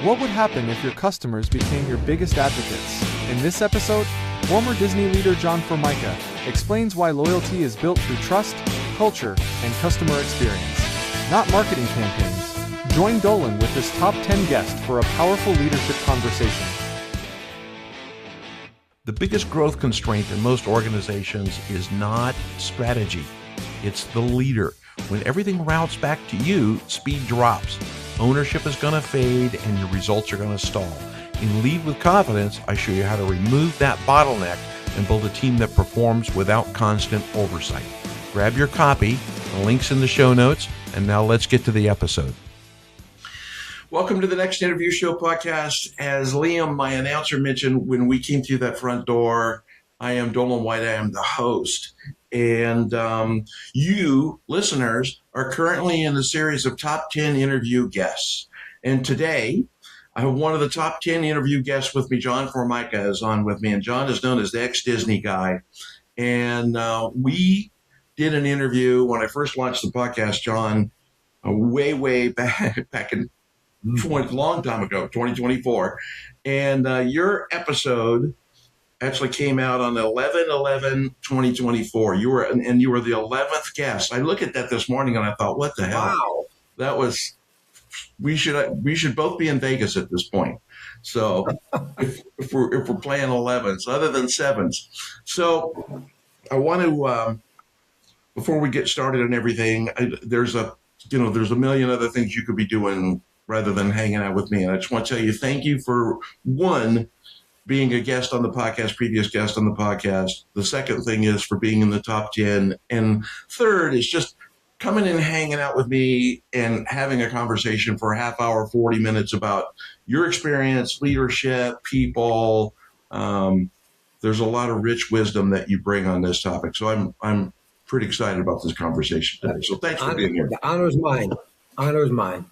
What would happen if your customers became your biggest advocates? In this episode, former Disney leader John Formica explains why loyalty is built through trust, culture, and customer experience, not marketing campaigns. Join Dolan with his top 10 guest for a powerful leadership conversation. The biggest growth constraint in most organizations is not strategy. It's the leader. When everything routes back to you, speed drops. Ownership is going to fade and your results are going to stall. In Lead with Confidence, I show you how to remove that bottleneck and build a team that performs without constant oversight. Grab your copy, the link's in the show notes, and now let's get to the episode. Welcome to the Next Interview Show podcast. As Liam, my announcer, mentioned when we came through that front door, I am Dolan White. I am the host. And you, listeners, are currently in the series of top 10 interview guests. And today, I have one of the top 10 interview guests with me. John Formica is on with me. And John is known as the ex-Disney guy. And we did an interview when I first launched the podcast, John, way back in long time ago, 2024. And your episode actually came out on 11/11/2024. You were the 11th guest. I look at that this morning and I thought, what the hell? Wow. That was, we should both be in Vegas at this point. So if we're playing 11s, other than 7s. So I want to, before we get started on everything, there's a million other things you could be doing rather than hanging out with me. And I just want to tell you, thank you for being a guest on the podcast, previous guest on the podcast. The second thing is for being in the top 10. And third is just coming and hanging out with me and having a conversation for a half hour, 40 minutes about your experience, leadership, people. There's a lot of rich wisdom that you bring on this topic. So I'm pretty excited about this conversation today. So thanks for being here. The honor is mine. Honor is mine.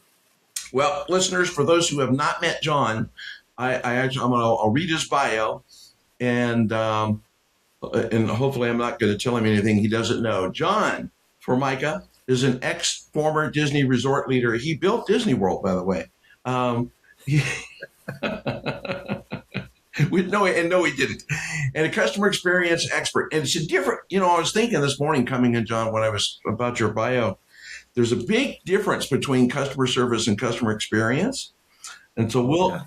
Well, listeners, for those who have not met John, I'll read his bio, and hopefully I'm not going to tell him anything he doesn't know. John Formica is an ex-former Disney resort leader. He built Disney World, by the way. No, he didn't. And a customer experience expert. And it's a different, I was thinking this morning coming in, John, when I was about your bio, there's a big difference between customer service and customer experience. And so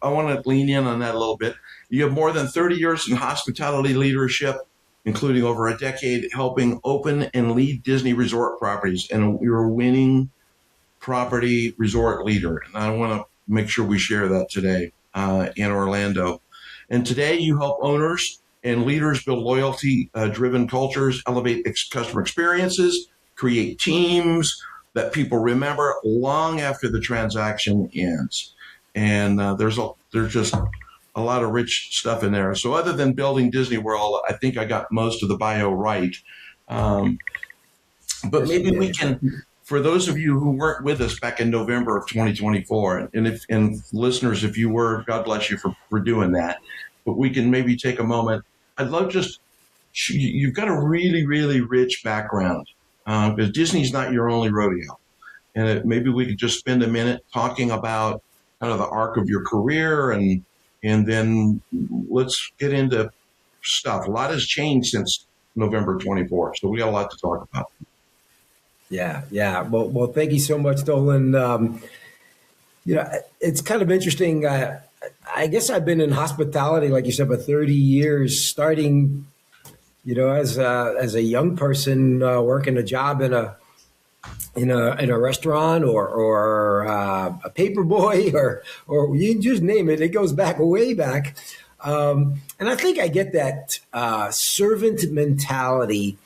I want to lean in on that a little bit. You have more than 30 years in hospitality leadership, including over a decade helping open and lead Disney resort properties. And you're a winning property resort leader. And I want to make sure we share that today in Orlando. And today you help owners and leaders build loyalty-driven cultures, elevate customer experiences, create teams that people remember long after the transaction ends. And there's just a lot of rich stuff in there. So other than building Disney World, I think I got most of the bio right. But maybe we can, for those of you who weren't with us back in November of 2024, and listeners, if you were, God bless you for doing that. But we can maybe take a moment. I'd love you've got a really, really rich background because Disney's not your only rodeo. And maybe we could just spend a minute talking about kind of the arc of your career, and then let's get into stuff. A lot has changed since November 24th, so we got a lot to talk about. Yeah. Well, thank you so much, Dolan. It's kind of interesting. I guess I've been in hospitality, like you said, for 30 years, starting, as a young person working a job in a restaurant or a paper boy or you just name it. It goes back way back. And I think I get that servant mentality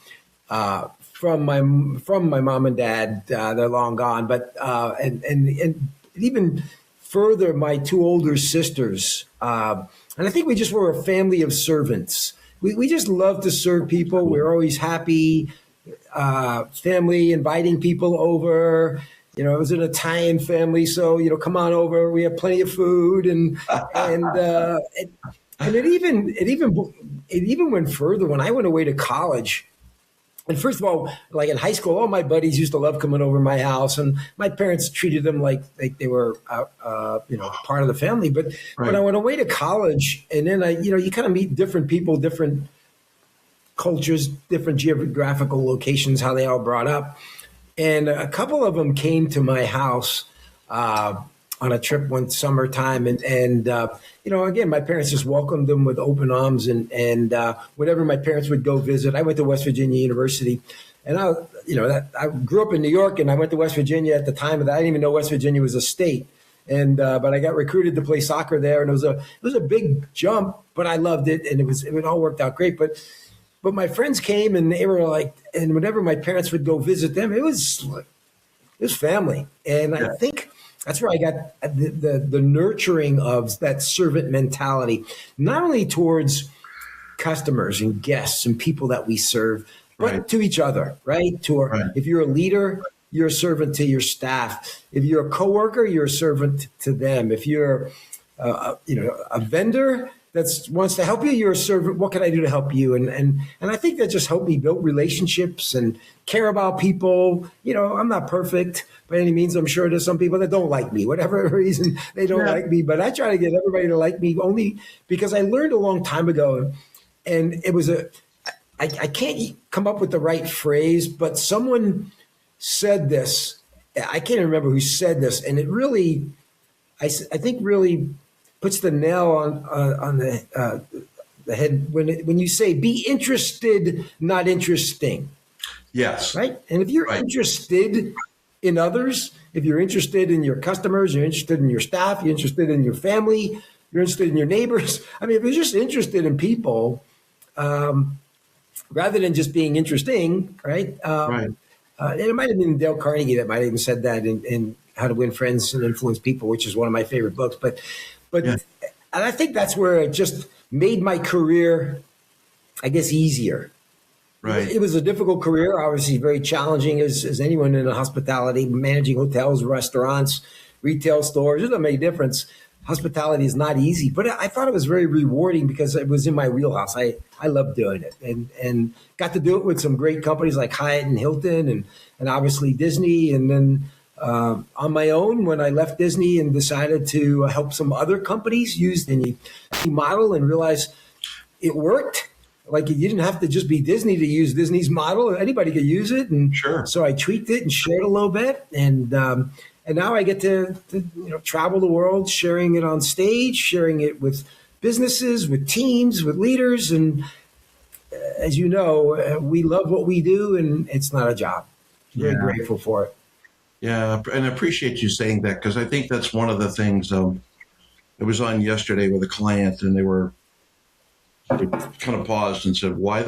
from my mom and dad. They're long gone, but and even further, my two older sisters. And I think we just were a family of servants. We just love to serve people. We're always happy. Family inviting people over. It was an Italian family, so come on over. We have plenty of food, and it even went further. When I went away to college, And first of all, like in high school, all my buddies used to love coming over to my house, and my parents treated them like they were, part of the family. But when I Right. went away to college, and then you kind of meet different people, different cultures, different geographical locations, how they all brought up. And a couple of them came to my house on a trip one summertime, and again, my parents just welcomed them with open arms, and whenever my parents would go visit, I went to West Virginia University, and I grew up in New York, and I went to West Virginia at the time of that. I didn't even know West Virginia was a state, and but I got recruited to play soccer there, and it was a big jump, but I loved it, and it all worked out great, but my friends came and they were like, and whenever my parents would go visit them, it was family. And Yeah. I think that's where I got the nurturing of that servant mentality, not only towards customers and guests and people that we serve, but Right. to each other, right? Right. If you're a leader, you're a servant to your staff. If you're a coworker, you're a servant to them. If you're a vendor that wants to help you, you're a servant. What can I do to help you? And I think that just helped me build relationships and care about people. I'm not perfect by any means. I'm sure there's some people that don't like me, whatever reason they don't Yeah. like me. But I try to get everybody to like me only because I learned a long time ago, and it was I can't come up with the right phrase, but someone said this. I can't remember who said this, and it really, I think, really puts the nail on the head when you say be interested, not interesting, Yes. right? And if you're Right. interested in others, if you're interested in your customers, you're interested in your staff, you're interested in your family, you're interested in your neighbors. I mean, if you're just interested in people, rather than just being interesting, right? Right. And it might have been Dale Carnegie that might have even said that in How to Win Friends and Influence People, which is one of my favorite books. But Yeah. and I think that's where it just made my career, I guess, easier. Right. It was a difficult career, obviously very challenging as anyone in the hospitality, managing hotels, restaurants, retail stores. It doesn't make a difference. Hospitality is not easy, but I thought it was very rewarding because it was in my wheelhouse. I love doing it, and got to do it with some great companies like Hyatt and Hilton, and obviously Disney. And then on my own, when I left Disney and decided to help some other companies use the model and realize it worked. Like, you didn't have to just be Disney to use Disney's model; anybody could use it. And Sure. so I tweaked it and shared a little bit, and now I get to travel the world, sharing it on stage, sharing it with businesses, with teams, with leaders. And as you know, we love what we do, and it's not a job. Very Yeah. grateful for it. Yeah, and I appreciate you saying that because I think that's one of the things. I was on yesterday with a client, and they kind of paused and said, why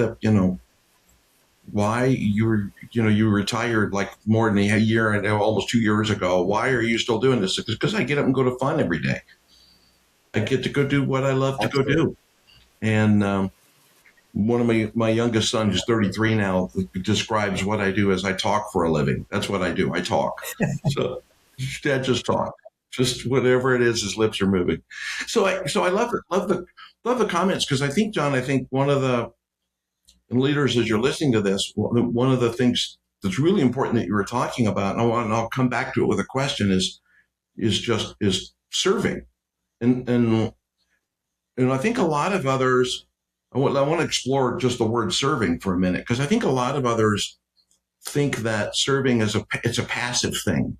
you retired like more than a year and almost 2 years ago. Why are you still doing this? Because I get up and go to fun every day. I get to go do what I love to go do. And one of my youngest son, who's 33 now, describes what I do as I talk for a living. That's what I do. I talk. So Dad, just talk. Just whatever it is, his lips are moving. So I love it. Love the comments because I think, John, one of the leaders, as you're listening to this, one of the things that's really important that you were talking about, and I'll come back to it with a question, is serving, and I think a lot of others. I want to explore just the word serving for a minute because I think a lot of others think that serving it's a passive thing.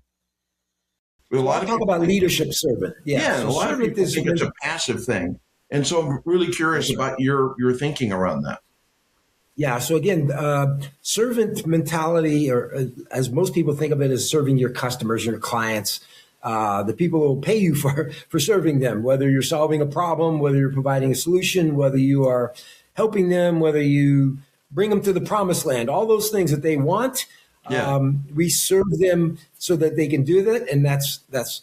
A lot of Talk people about leadership servant. Yeah, So a lot of servant people is think it's a passive thing, and so I'm really curious about your thinking around that. Yeah. So again, servant mentality, or as most people think of it, is serving your customers, your clients, the people who will pay you for serving them, whether you're solving a problem, whether you're providing a solution, whether you are helping them, whether you bring them to the promised land, all those things that they want. Yeah. We serve them so that they can do that. And that's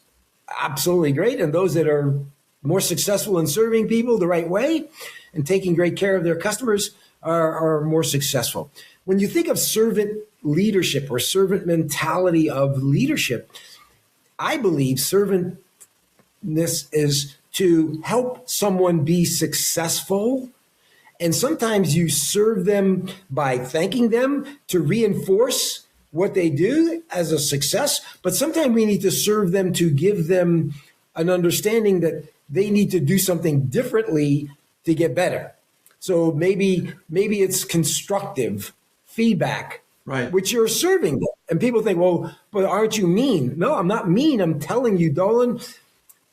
absolutely great. And those that are more successful in serving people the right way and taking great care of their customers are more successful. When you think of servant leadership or servant mentality of leadership, I believe servantness is to help someone be successful And sometimes you serve them by thanking them to reinforce what they do as a success. But sometimes we need to serve them to give them an understanding that they need to do something differently to get better. So maybe it's constructive feedback, Right. which you're serving them. And people think, well, but aren't you mean? No, I'm not mean. I'm telling you, Dolan,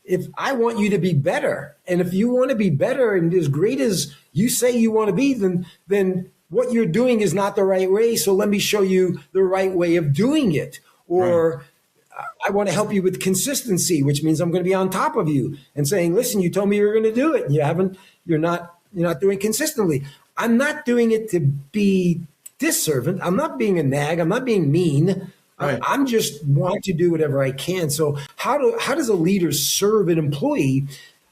if I want you to be better, and if you want to be better and as great as you say you want to be, then what you're doing is not the right way. So let me show you the right way of doing it. Or I want to help you with consistency, which means I'm going to be on top of you and saying, listen, you told me you were going to do it, and you're not doing it consistently. I'm not doing it to be disservient. I'm not being a nag. I'm not being mean. Right. I'm just want to do whatever I can. So how does a leader serve an employee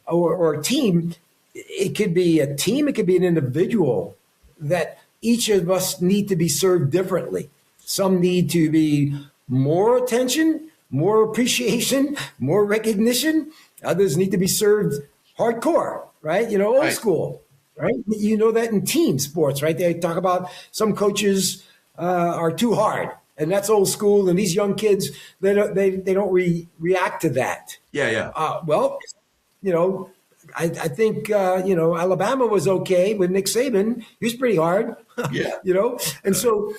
or a team? It could be a team. It could be an individual that each of us need to be served differently. Some need to be more attention, more appreciation, more recognition. Others need to be served hardcore, right? Old school, right? You know that in team sports, right? They talk about some coaches are too hard, and that's old school. And these young kids, they don't react to that. Yeah. I think Alabama was okay with Nick Saban. He was pretty hard. Yeah. And so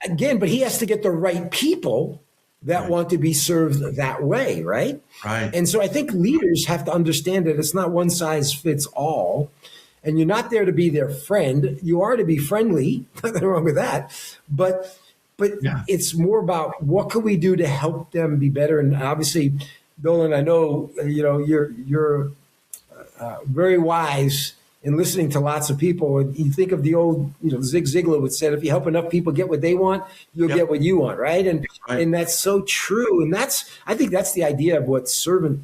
again, but he has to get the right people that want to be served that way, right? Right. And so I think leaders have to understand that it's not one size fits all, and you're not there to be their friend. You are to be friendly. Nothing wrong with that, but it's more about what can we do to help them be better. And obviously, Dolan, I know you're very wise in listening to lots of people. You think of the old, Zig Ziglar would say, if you help enough people get what they want, you'll get what you want, right? And that's so true. And I think that's the idea of what servant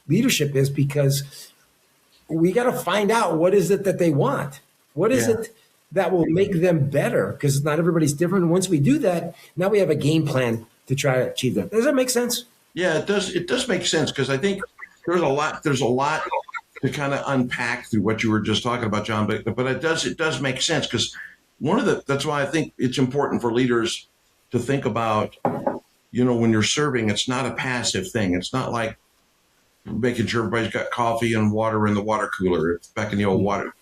leadership is, because we got to find out what is it that they want. What is it that will make them better? Because not everybody's different. And once we do that, now we have a game plan to try to achieve that. Does that make sense? Yeah, it does. It does make sense, because I think there's a lot to kind of unpack through what you were just talking about, John. But it does make sense, because that's why I think it's important for leaders to think about, when you're serving, it's not a passive thing. It's not like making sure everybody's got coffee and water in the water cooler. It's back in the old water.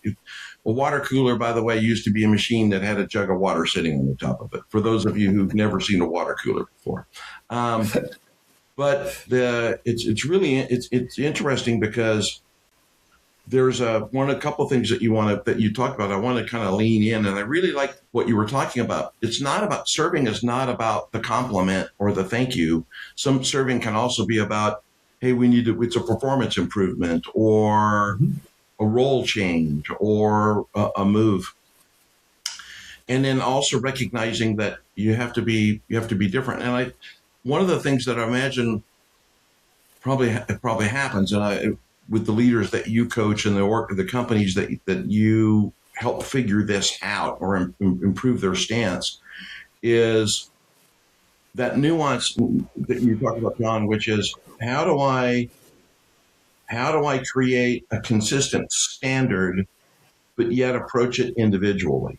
A water cooler, by the way, used to be a machine that had a jug of water sitting on the top of it. For those of you who've never seen a water cooler before. But it's really interesting, because there's a couple of things that you talked about. I want to kind of lean in, and I really like what you were talking about. It's not about serving is not about the compliment or the thank you. Some serving can also be about, hey, it's a performance improvement, or a role change, or a move. And then also recognizing that you have to be different. And one of the things that I imagine probably happens, with the leaders that you coach and the companies that you help figure this out or improve their stance, is that nuance that you talked about, John, which is how do I create a consistent standard, but yet approach it individually?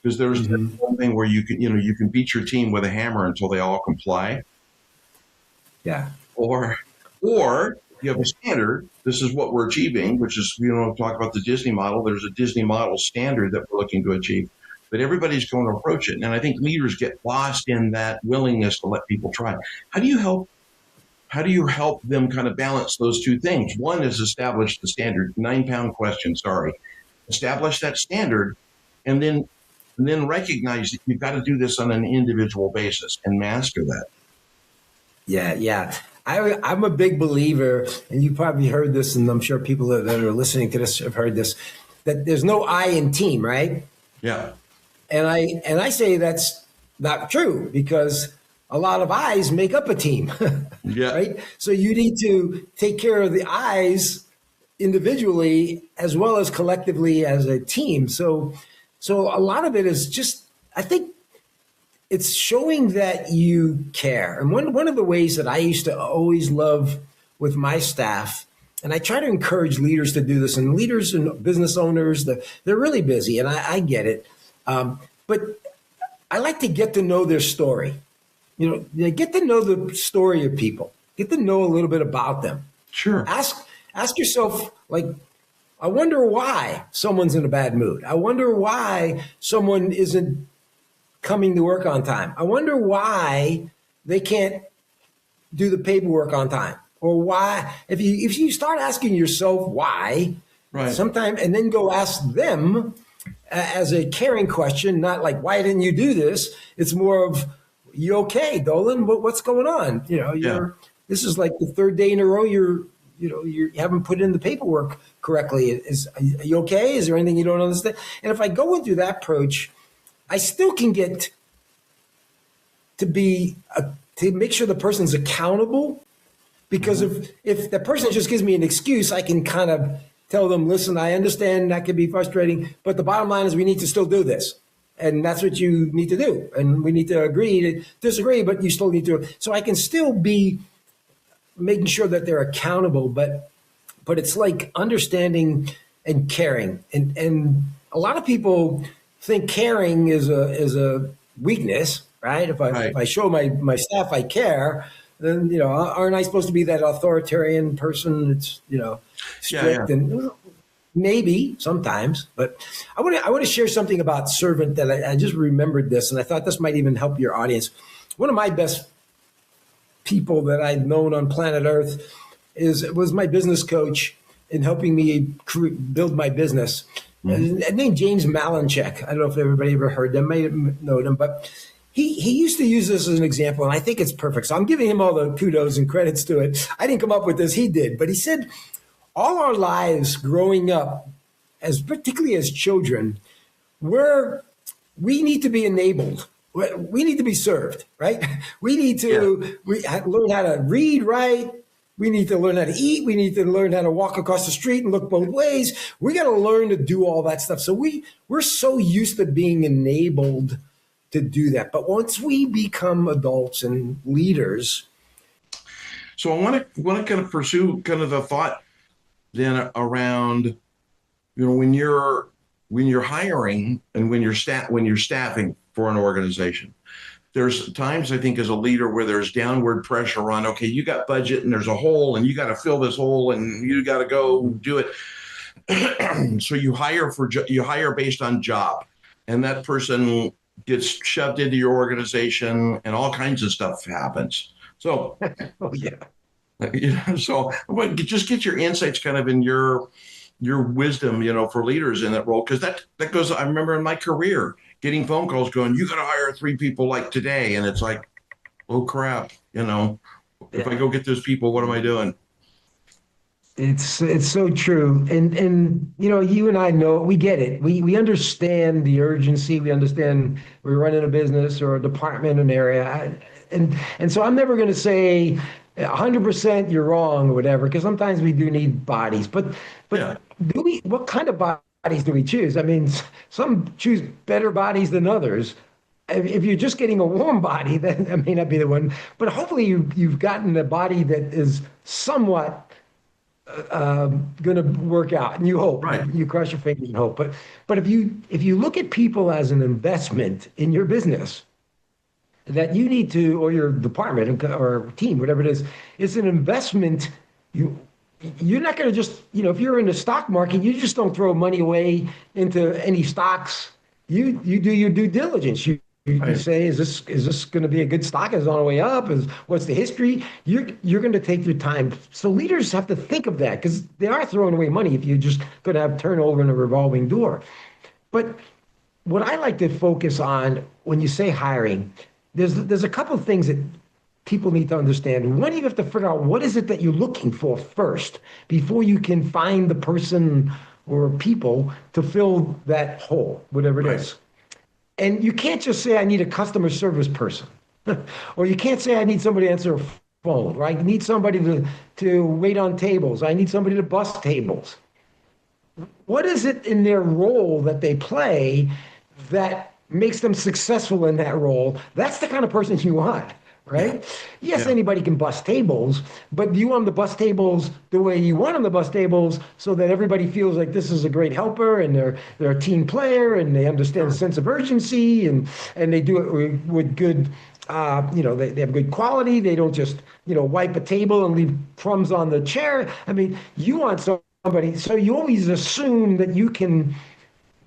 Because there's one thing where you can beat your team with a hammer until they all comply. Yeah. Or you have a standard. This is what we're achieving, which is, talk about the Disney model. There's a Disney model standard that we're looking to achieve, but everybody's going to approach it. And I think leaders get lost in that willingness to let people try. How do you help them kind of balance those two things? One is establish the standard, 9-pound question, establish that standard, and then recognize that you've got to do this on an individual basis and master that. Yeah. I'm a big believer, and you probably heard this, and I'm sure people that are listening to this have heard this, that there's no I in team, right? Yeah. And I say that's not true, because a lot of I's make up a team. Yeah. Right? So you need to take care of the I's individually as well as collectively as a team. So a lot of it is just, I think, it's showing that you care. And one of the ways that I used to always love with my staff And I try to encourage leaders to do this, and leaders and business owners, they're really busy, and I get it. But I like to get to know their story. Get to know the story of people. Get to know a little bit about them. Sure. Ask yourself, like, I wonder why someone's in a bad mood. I wonder why someone isn't coming to work on time. I wonder why they can't do the paperwork on time. Or why, if you start asking yourself why, right, sometime, and then go ask them as a caring question, not like, why didn't you do this? It's more of, you okay, Dolan? What's going on? This is like the third day in a row you haven't put in the paperwork correctly. Are you okay? Is there anything you don't understand? And if I go into that approach, I still can get to make sure the person's accountable. Because if the person just gives me an excuse, I can kind of tell them, listen, I understand that can be frustrating, but the bottom line is we need to still do this. And that's what you need to do. And we need to agree to disagree, but you still need to. So I can still be making sure that they're accountable, but it's like understanding and caring. And a lot of people think caring is a weakness, right? If I show my staff I care, then, aren't I supposed to be that authoritarian person that's, strict? Yeah. And maybe sometimes, but I want to share something about servant that I just remembered this, and I thought this might even help your audience. One of my best people that I've known on planet Earth was my business coach in helping me build my business. Mm-hmm. Named James Malinchek. I don't know if everybody ever heard them, may have known him, but he used to use this as an example, and I think it's perfect. So I'm giving him all the kudos and credits to it. I didn't come up with this, he did. But he said, all our lives growing up, particularly as children, we need to be enabled. We need to be served, right? We need to learn how to read, write. We need to learn how to eat. We need to learn how to walk across the street and look both ways. We got to learn to do all that stuff. So we're so used to being enabled to do that. But once we become adults and leaders. So I want to kind of pursue kind of the thought then around, when you're hiring and when you're staffing for an organization, there's times I think as a leader where there's downward pressure on, okay, you got budget and there's a hole and you got to fill this hole and you got to go do it. So you hire based on job, and that person gets shoved into your organization and all kinds of stuff happens. So, so just get your insights kind of in your wisdom, for leaders in that role. Cause that goes, I remember in my career getting phone calls going, you got to hire 3 people like today. And it's like, oh crap. If I go get those people, what am I doing? It's so true. And you and I know, we get it. We understand the urgency. We understand we're running a business or a department, an area. And so I'm never going to say 100% you're wrong or whatever, because sometimes we do need bodies. But what kind of bodies do we choose? I mean, some choose better bodies than others. If you're just getting a warm body, then that may not be the one. But hopefully you've gotten a body that is somewhat going to work out, and you hope. Right. You cross your fingers and hope. But if you look at people as an investment in your business that you need to, or your department or team, whatever it is, it's an investment. You're not going to just, if you're in the stock market, you just don't throw money away into any stocks. You do your due diligence. You say, is this going to be a good stock? Is it on the way up? What's the history? You're going to take your time. So leaders have to think of that, because they are throwing away money if you're just going to have turnover in a revolving door. But what I like to focus on when you say hiring, there's a couple of things that people need to understand. One, you have to figure out what is it that you're looking for first before you can find the person or people to fill that hole, whatever it is. And you can't just say, I need a customer service person. Or you can't say, I need somebody to answer a phone. Or I need somebody to wait on tables. I need somebody to bus tables. What is it in their role that they play that makes them successful in that role? That's the kind of person you want, Yeah. right? Yes, Yeah. anybody can bust tables, but you want them to bust tables the way you want them to bust tables so that everybody feels like this is a great helper and they're a team player and they understand the Sure. sense of urgency and they do it with good they have good quality. They don't just, wipe a table and leave crumbs on the chair. I mean, you want somebody, so you always assume that you can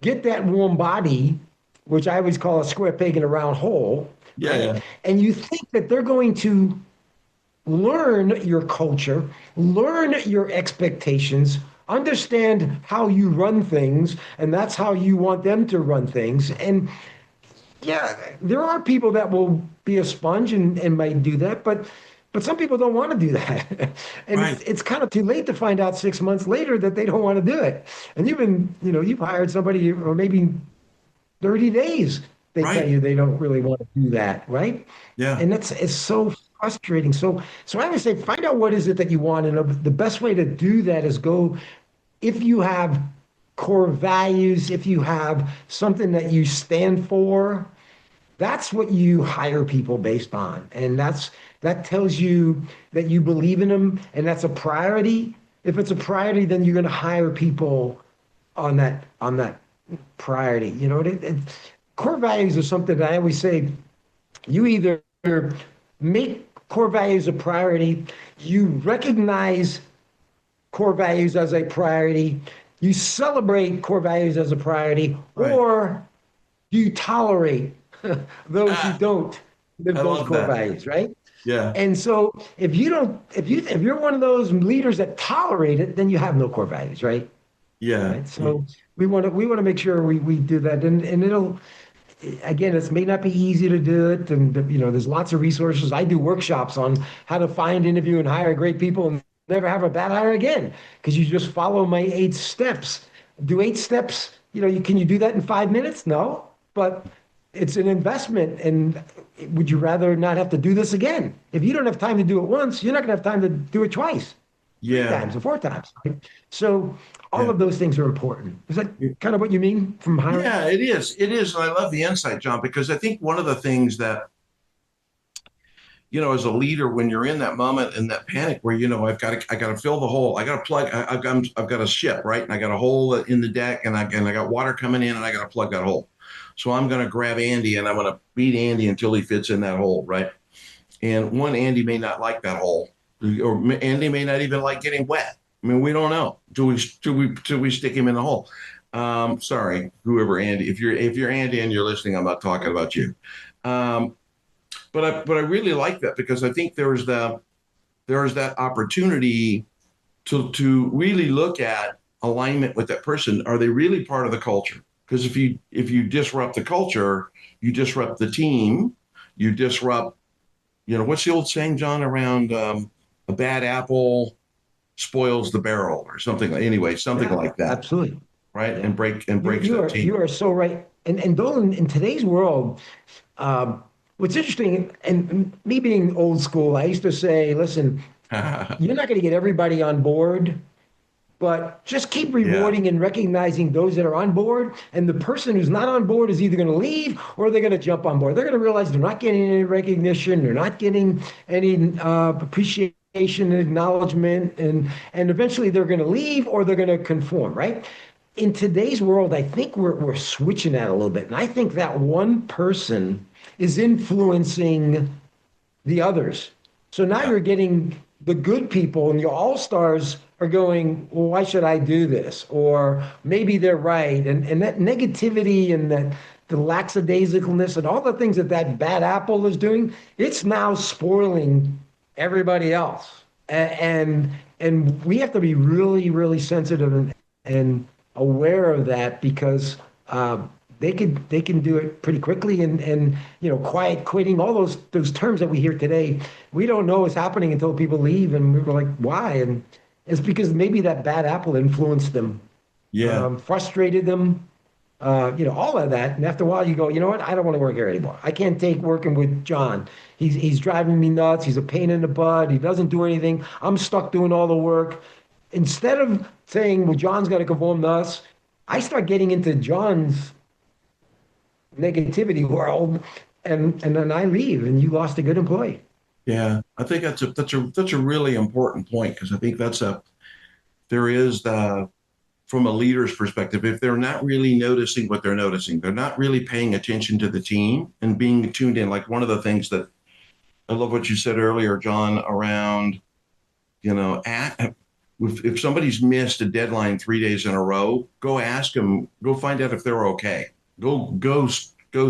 get that warm body, which I always call a square peg in a round hole, Yeah. right? Yeah. And you think that they're going to learn your culture, learn your expectations, understand how you run things, and that's how you want them to run things. And yeah, there are people that will be a sponge and might do that, but some people don't want to do that. And Right. it's kind of too late to find out 6 months later that they don't want to do it. And you've hired somebody, or maybe 30 days, they tell Right. you they don't really want to do that, right? Yeah. And it's so frustrating. So I would say find out what is it that you want, and the best way to do that is go, if you have core values, if you have something that you stand for, that's what you hire people based on. And that tells you that you believe in them and that's a priority. If it's a priority, then you're going to hire people on that priority. Core values are something that I always say, you either make core values a priority, you recognize core values as a priority, you celebrate core values as a priority, Right. or you tolerate those who Ah, don't live I those love core that. values, right? Yeah. And so if you don't, if you're one of those leaders that tolerate it, then you have no core values, right? Yeah. Right. So we want to make sure we do that, and it'll, again, it may not be easy to do it, and there's lots of resources. I do workshops on how to find, interview, and hire great people, and never have a bad hire again, because you just follow my 8 steps. Do 8 steps. Can you do that in 5 minutes? No, but it's an investment. And would you rather not have to do this again? If you don't have time to do it once, you're not going to have time to do it twice, three Yeah. times, or 4 times. Right? So all Yeah. of those things are important. Is that kind of what you mean from hiring? Yeah, it is. It is. And I love the insight, John, because I think one of the things that, as a leader, when you're in that moment and that panic where, I got to fill the hole. I got to plug, I've got a ship, right? And I got a hole in the deck and I got water coming in and I got to plug that hole. So I'm going to grab Andy and I'm going to beat Andy until he fits in that hole, right? And Andy may not like that hole, or Andy may not even like getting wet. I mean, we don't know. Do we stick him in the hole? Sorry, whoever Andy. If you're Andy and you're listening, I'm not talking about you. Um, but I really like that because I think there's that opportunity to really look at alignment with that person. Are they really part of the culture? Because if you disrupt the culture, you disrupt the team, you disrupt. What's the old saying, John, around a bad apple spoils the barrel or something like, anyway, something Yeah, like that, absolutely. right? Yeah. And You breaks you that are you team. are so right. And Dolan, in today's world, um, what's interesting, and me being old school, I used to say, listen, you're not going to get everybody on board, but just keep Yeah. rewarding and recognizing those that are on board. And the person who's not on board is either going to leave or they're going to jump on board. They're going to realize they're not getting any recognition, they're not getting any appreciation and acknowledgement, and eventually they're going to leave or they're going to conform, right? In today's world, I think we're switching that a little bit. And I think that one person is influencing the others. So now Yeah. you're getting the good people, and your all stars are going, well, why should I do this? Or maybe they're right. And that negativity and that the lackadaisicalness and all the things that bad apple is doing, it's now spoiling everybody else. And we have to be really, really sensitive and aware of that, because they can do it pretty quickly, and quiet quitting, all those terms that we hear today, we don't know what's happening until people leave, and we're like, why? And it's because maybe that bad apple influenced them, Yeah. frustrated them, all of that. And after a while, you go, you know what? I don't want to work here anymore. I can't take working with John. He's driving me nuts. He's a pain in the butt. He doesn't do anything. I'm stuck doing all the work. Instead of saying, well, John's got to conform to us, I start getting into John's negativity world, and then I leave, and you lost a good employee. Yeah, I think that's a really important point because I think there is the from a leader's perspective, if they're not really noticing what they're noticing, they're not really paying attention to the team and being tuned in. Like one of the things that I love what you said earlier, John, around, if somebody's missed a deadline 3 days in a row, go ask them, go find out if they're okay. Go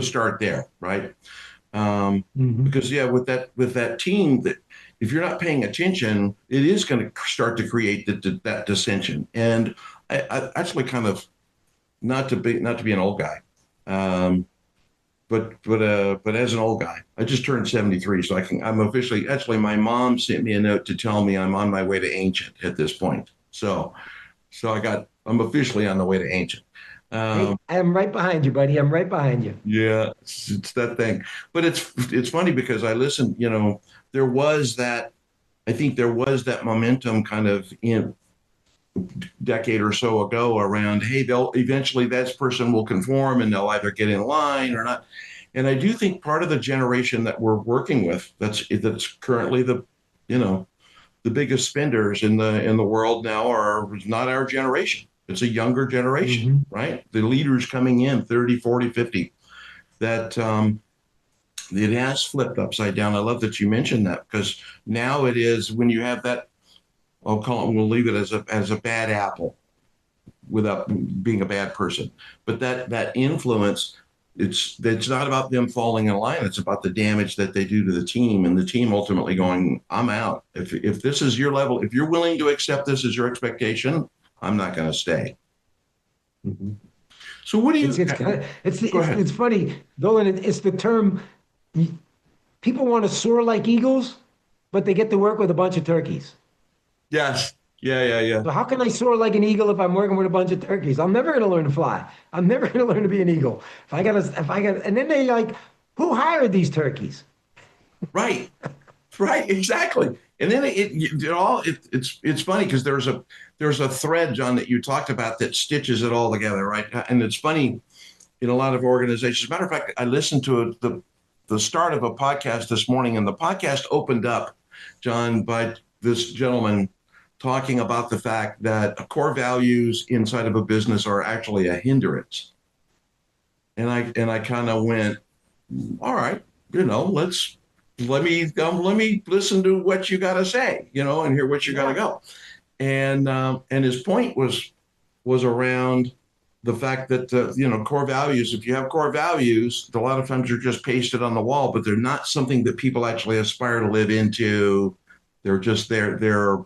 start there, right? Because yeah, with that team, that if you're not paying attention, it is going to start to create that dissension. And I actually kind of not to be an old guy, um, but as an old guy, I just turned 73, so I'm officially actually my mom sent me a note to tell me I'm on my way to ancient at this point. So I'm officially on the way to ancient. Hey, Um, I'm right behind you, buddy. I'm right behind you. yeah, it's that thing. But it's funny because I listened, there was that I think there was that momentum kind of in decade or so ago around, hey, they'll eventually that person will conform and they'll either get in line or not. And I do think part of the generation that we're working with that's currently you know the biggest spenders in the world now are not our generation. It's a younger generation, Hmm. right? The leaders coming in 30, 40, 50 that it has flipped upside down. I love that you mentioned that because now it is when you have that, we'll leave it as a bad apple without being a bad person. But that influence, it's not about them falling in line. It's about the damage that they do to the team, and the team ultimately going, "I'm out. If this is your level, if you're willing to accept this as your expectation, I'm not going to stay." Hmm. So what do It's you? it's kind of Go ahead. it's funny, Nolan. It's the term people want to soar like eagles, but they get to work with a bunch of turkeys. Yes. Yeah. Yeah. Yeah. So how can I soar like an eagle if I'm working with a bunch of turkeys? I'm never going to learn to fly. I'm never going to learn to be an eagle. And then they like, who hired these turkeys? Right. Right. Exactly. And then it's funny because there's a thread, John, that you talked about that stitches it all together, right? And it's funny in a lot of organizations. As a matter of fact, I listened to the start of a podcast this morning, and the podcast opened up, John, by this gentleman talking about the fact that core values inside of a business are actually a hindrance. And I kind of went, all right, let me listen to what you got to say, and hear what you got to Yeah. go. And his point was around the fact that core values. If you have core values, a lot of times they're just pasted on the wall, but they're not something that people actually aspire to live into. They're just they're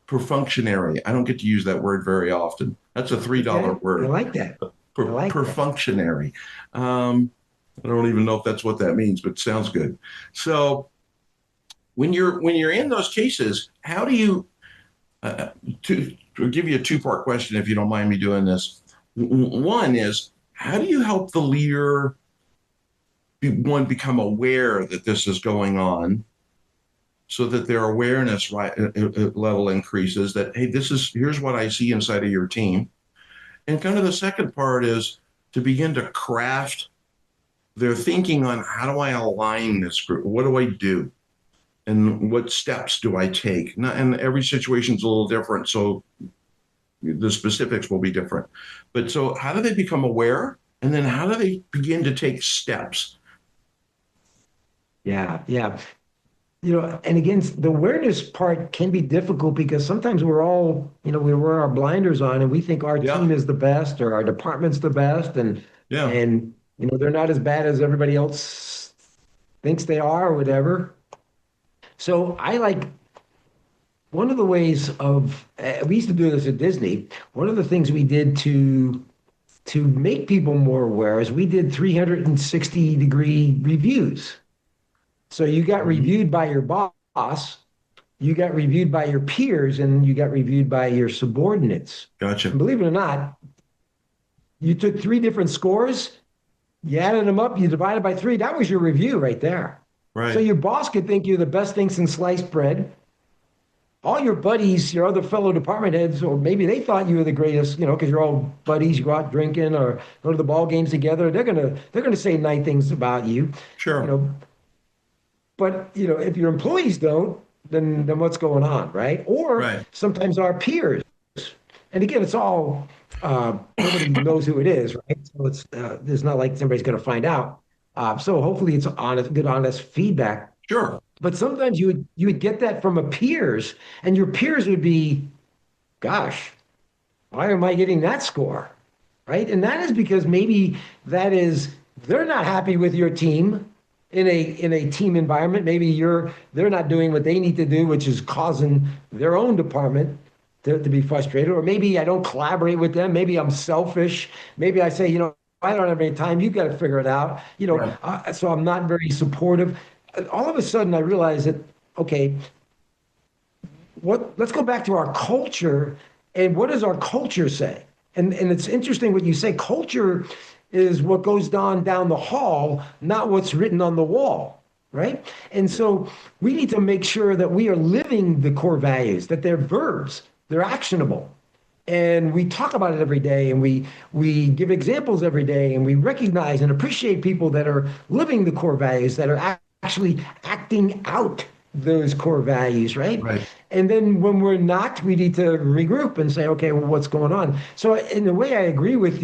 perfunctionary. I don't get to use that word very often. That's a $3 Okay. I word. like that. I like that. Perfunctionary. Um, I don't even know if that's what that means, but it sounds good. So when you're in those cases, how do you uh, to give you a two-part question, if you don't mind me doing this. One is, how do you help the leader become aware that this is going on, so that their awareness level increases? That hey, here's what I see inside of your team, and kind of the second part is to begin to craft their thinking on how do I align this group? What do I do? And what steps do I take? And every situation is a little different, so the specifics will be different. But so, how do they become aware, and then how do they begin to take steps? Yeah. Yeah. And again, the awareness part can be difficult because sometimes we're all, we wear our blinders on and we think our Yeah, team is the best or our department's the best, and yeah, and they're not as bad as everybody else thinks they are or whatever. So I like one of the ways of we used to do this at Disney. One of the things we did to make people more aware is we did 360-degree reviews. So you got mhm, reviewed by your boss, you got reviewed by your peers, and you got reviewed by your subordinates. And gotcha. believe it or not, you took three different scores, you added them up, you divided by three. That was your review right there. So Right. your boss could think you're the best thing since sliced bread. all your buddies, your other fellow department heads, or maybe they thought you were the greatest, because you're all buddies, you go out drinking or go to the ball games together. They're gonna say nice things about you, you Sure. know. But if your employees don't, then what's going on, right? Or Right. sometimes our peers. And again, it's all nobody knows who it is, right? So it's not like somebody's going to find out. So hopefully it's honest, good, honest feedback. Sure. But sometimes you would get that from a peers, and your peers would be, gosh, why am I getting that score? Right? And that is because maybe they're not happy with your team in a team environment. Maybe they're not doing what they need to do, which is causing their own department to be frustrated. Or maybe I don't collaborate with them. Maybe I'm selfish. Maybe I say, I don't have any time. You got to figure it out. Right. So I'm not very supportive. All of a sudden, I realize that, okay, let's go back to our culture, and what does our culture say? And it's interesting what you say. Culture is what goes on down the hall, not what's written on the wall, right? And so we need to make sure that we are living the core values, that they're verbs, they're actionable. And we talk about it every day, and we give examples every day, and we recognize and appreciate people that are living the core values, that are actually acting out those core values, right? Right. And then when we're not, we need to regroup and say, okay, well, what's going on? So in a way, I agree with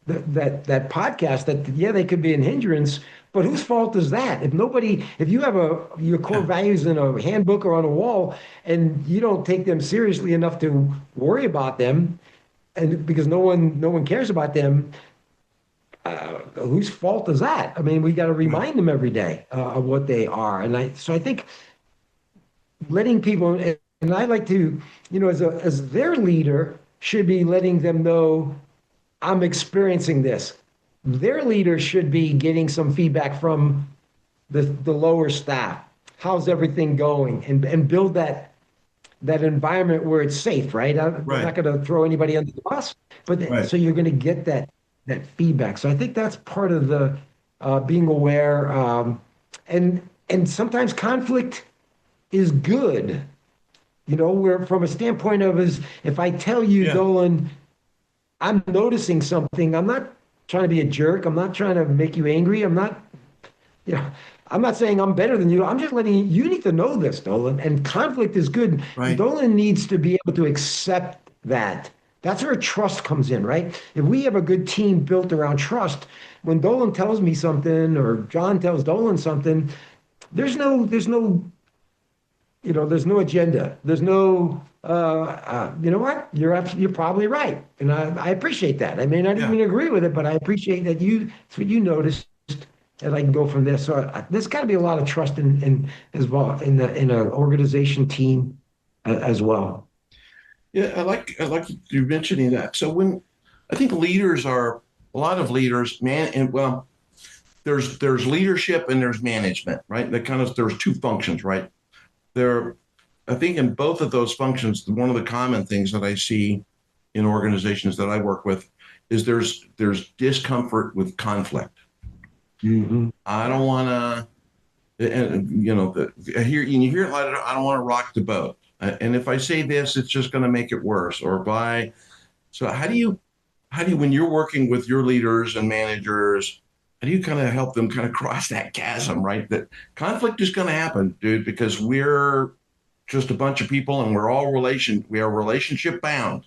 that podcast that, yeah, they could be an hindrance, but whose fault is that? If you have your core values in a handbook or on a wall, and you don't take them seriously enough to worry about them, and because no one cares about them, whose fault is that? I mean, we got to remind them every day of what they are. And I think letting people, and I like to, as their leader, should be letting them know, I'm experiencing this. Their leader should be getting some feedback from the lower staff. How's everything going? And build that environment where it's safe, right? I'm Right. not going to throw anybody under the bus, but Right. so you're going to get that feedback. So I think that's part of the being aware, and sometimes conflict is good. Where from a standpoint of is if I tell you, Yeah. Dolan, I'm noticing something. I'm not trying to be a jerk. I'm not trying to make you angry. I'm not, I'm not saying I'm better than you. I'm just letting you need to know this, Dolan. And conflict is good. Right. Dolan needs to be able to accept that. That's where trust comes in, right? If we have a good team built around trust, when Dolan tells me something or John tells Dolan something, there's no agenda. There's no, you know what? You're probably right, and I appreciate that. I may not even agree with it, but I appreciate that it's what you noticed, and I can go from there. So there's got to be a lot of trust in as well in an organization team as well. Yeah, I like you mentioning that. So when I think a lot of leaders, man, and well, there's leadership and there's management, right? There's two functions, right? I think in both of those functions, one of the common things that I see in organizations that I work with is there's discomfort with conflict. Mm-hmm. I don't want to, and you hear it a lot. I don't want to rock the boat. And if I say this, it's just going to make it worse. So how do you, when you're working with your leaders and managers, how do you kind of help them kind of cross that chasm, right? That conflict is going to happen, dude, because we're just a bunch of people and we are relationship bound.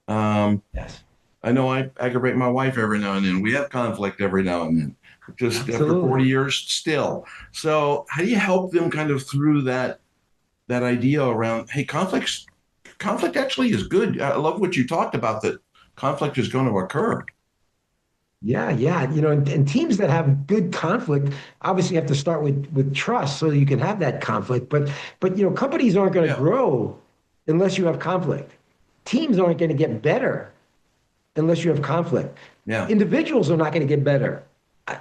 Yes. I know I aggravate my wife every now and then. We have conflict every now and then, just Absolutely. after 40 years still. So how do you help them kind of through that idea around, hey, conflict actually is good. I love what you talked about, that conflict is going to occur. Yeah. And teams that have good conflict obviously have to start with trust so you can have that conflict. But companies aren't going to grow unless you have conflict. Teams aren't going to get better unless you have conflict. Yeah. Individuals are not going to get better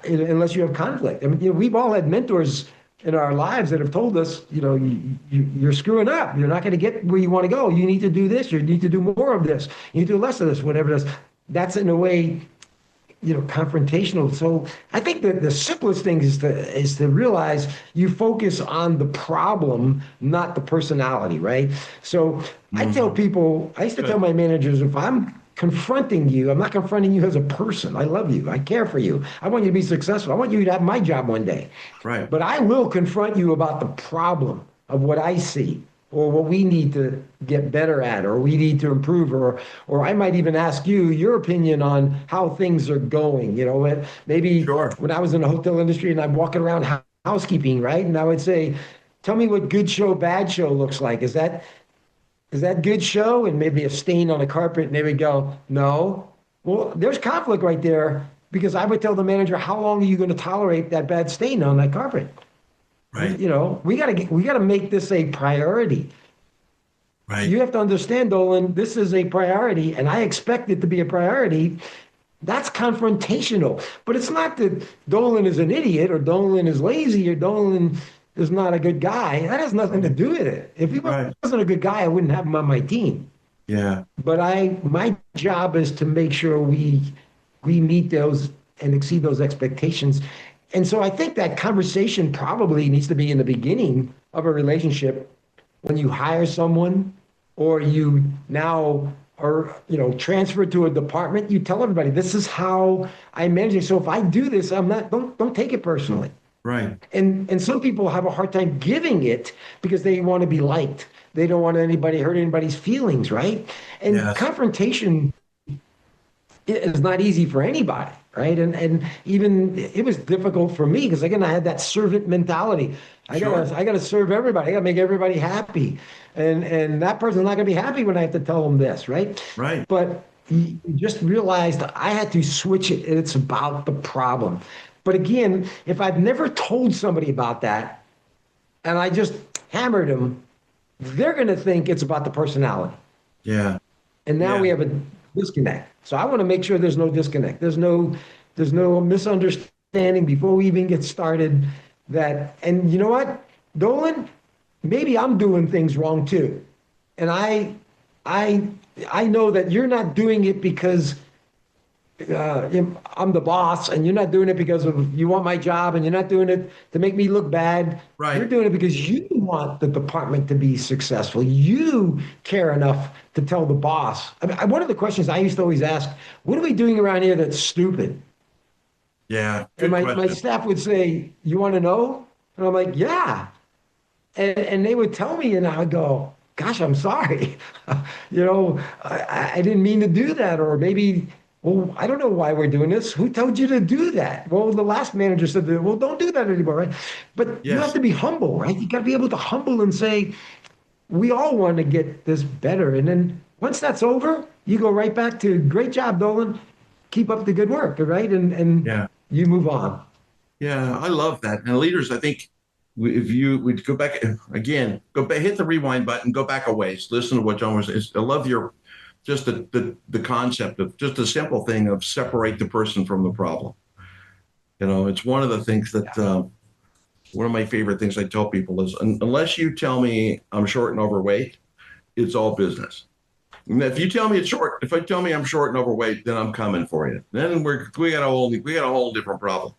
unless you have conflict. I mean, we've all had mentors in our lives that have told us, you're screwing up. You're not going to get where you want to go. You need to do this. You need to do more of this. You need to do less of this, whatever it is. That's in a way confrontational. So I think that the simplest thing is to realize you focus on the problem, not the personality, right? So I tell Mhm. people, I used to tell Good. my managers, if I'm confronting you, I'm not confronting you as a person. I love you. I care for you. I want you to be successful. I want you to have my job one day. Right. But I will confront you about the problem of what I see or what we need to get better at or we need to improve or I might even ask you your opinion on how things are going. Maybe Sure. when I was in the hotel industry and I'm walking around housekeeping, right? And I would say, tell me what good show, bad show looks like. Is that good show? And maybe a stain on the carpet, and they would go, no. Well, there's conflict right there because I would tell the manager, how long are you going to tolerate that bad stain on that carpet? Right. We gotta make this a priority. Right. You have to understand, Dolan, this is a priority, and I expect it to be a priority. That's confrontational. But it's not that Dolan is an idiot or Dolan is lazy or Dolan is not a good guy. That has nothing to do with it. If he Right. wasn't a good guy, I wouldn't have him on my team. Yeah. But my job is to make sure we meet those and exceed those expectations. And so I think that conversation probably needs to be in the beginning of a relationship when you hire someone or you now are, transferred to a department, you tell everybody, this is how I manage it. So if I do this, don't take it personally. Right. And some people have a hard time giving it because they want to be liked. They don't want anybody hurt anybody's feelings, right? And Yes. confrontation is not easy for anybody, right? And even it was difficult for me because again, I had that servant mentality. I Sure. gotta I gotta serve everybody. I gotta make everybody happy, and that person's not gonna be happy when I have to tell them this, right? Right. But you just realized I had to switch it. It's about the problem. But again, if I've never told somebody about that and I just hammered them, they're gonna think it's about the personality. Yeah. And now Yeah. we have a disconnect. So I want to make sure there's no disconnect. There's no misunderstanding before we even get started. And you know what, Dolan, maybe I'm doing things wrong too. And I I know that you're not doing it because I'm the boss, and you're not doing it because of you want my job, and you're not doing it to make me look bad. You're Right. doing it because you want the department to be successful. You care enough to tell the boss. I mean, one of the questions I used to always ask, what are we doing around here that's stupid? Yeah. And Good my question. staff would say, you want to know? And I'm like, yeah. And they would tell me, and I would go, gosh, I'm sorry. I didn't mean to do that. Or maybe, well, I don't know why we're doing this. Who told you to do that? Well, the last manager said, well, don't do that anymore, right? But you have Yes. to be humble, right? You got to be able to humble and say, we all want to get this better. And then once that's over, you go right back to great job, Dolan. Keep up the good work, right? And Yeah. you move on. Yeah. I love that. And leaders, I think if you would go back again, go back, hit the rewind button, go back a ways, listen to what John was saying. I love your just the concept of just a simple thing of separate the person from the problem. It's one of the things that one of my favorite things I tell people is unless you tell me I'm short and overweight, it's all business. And if you tell me it's short, if I tell me I'm short and overweight, then I'm coming for you. Then we got a whole different problem.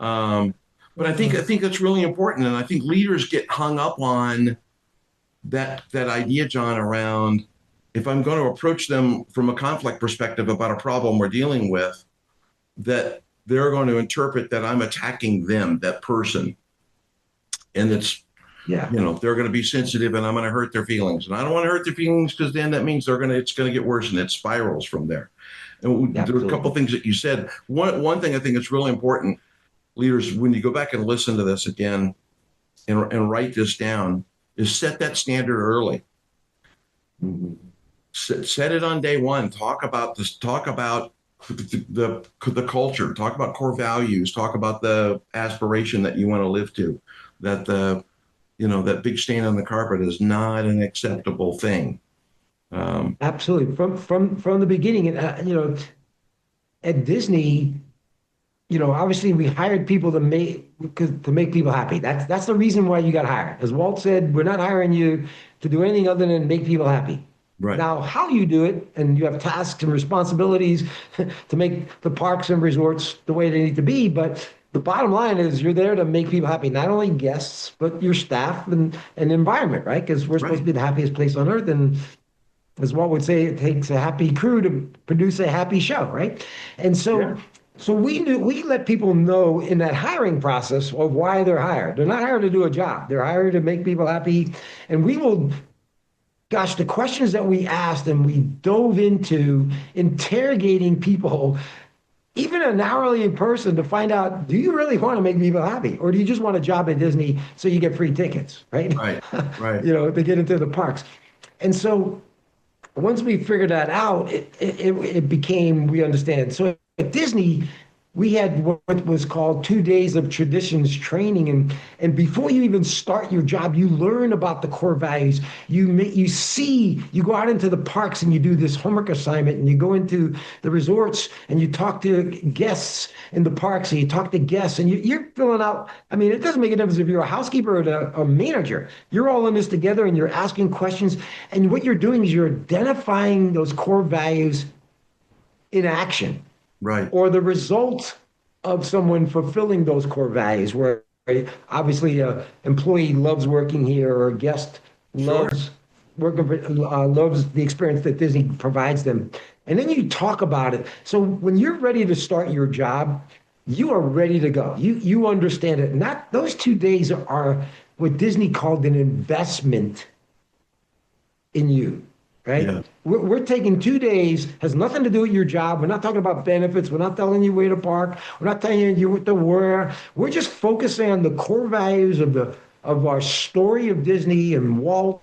Um, but I think that's really important, and I think leaders get hung up on that idea, John, around if I'm going to approach them from a conflict perspective about a problem we're dealing with, that they're going to interpret that I'm attacking them, that person, and Yeah, they're going to be sensitive, and I'm going to hurt their feelings, and I don't want to hurt their feelings because then that means it's going to get worse, and it spirals from there. And there were a couple absolutely. of things that you said. One thing I think is really important, leaders, when you go back and listen to this again and write this down, is set that standard early. Mhm. Set it on day one. Talk about this. Talk about the culture. Talk about core values. Talk about the aspiration that you want to live to. That that big stain on the carpet is not an acceptable thing. Um, Absolutely. From the beginning, and at Disney, obviously we hired people to make people happy. That's the reason why you got hired. As Walt said, we're not hiring you to do anything other than make people happy. Right. Now, how you do it, and you have tasks and responsibilities to make the parks and resorts the way they need to be, but the bottom line is you're there to make people happy, not only guests, but your staff and environment, right? Because we're supposed to be the happiest place on earth. And as Walt would say, it takes a happy crew to produce a happy show, right? And so we let people know in that hiring process of why they're hired. They're not hired to do a job. They're hired to make people happy. And we will, gosh, the questions that we asked and we dove into interrogating people, even an hourly person, to find out, do you really want to make people happy? Or do you just want a job at Disney so you get free tickets, right? Right. To get into the parks. And so once we figured that out, it became, we understand. So at Disney, we had what was called 2 days of traditions training, and before you even start your job, you learn about the core values. You go out into the parks and you do this homework assignment, and you go into the resorts and you talk to guests in the parks, and you talk to guests, and you're filling out. I mean, it doesn't make a difference if you're a housekeeper or a manager. You're all in this together, and you're asking questions, and what you're doing is you're identifying those core values in action. Right. Or the result of someone fulfilling those core values, where obviously an employee loves working here, or a guest loves loves the experience that Disney provides them. And then you talk about it. So when you're ready to start your job, you are ready to go. You understand it. Not those 2 days are what Disney called an investment in you. Right? Yeah. We're taking 2 days, has nothing to do with your job. We're not talking about benefits. We're not telling you where to park. We're not telling you what to wear. We're just focusing on the core values of our story of Disney and Walt,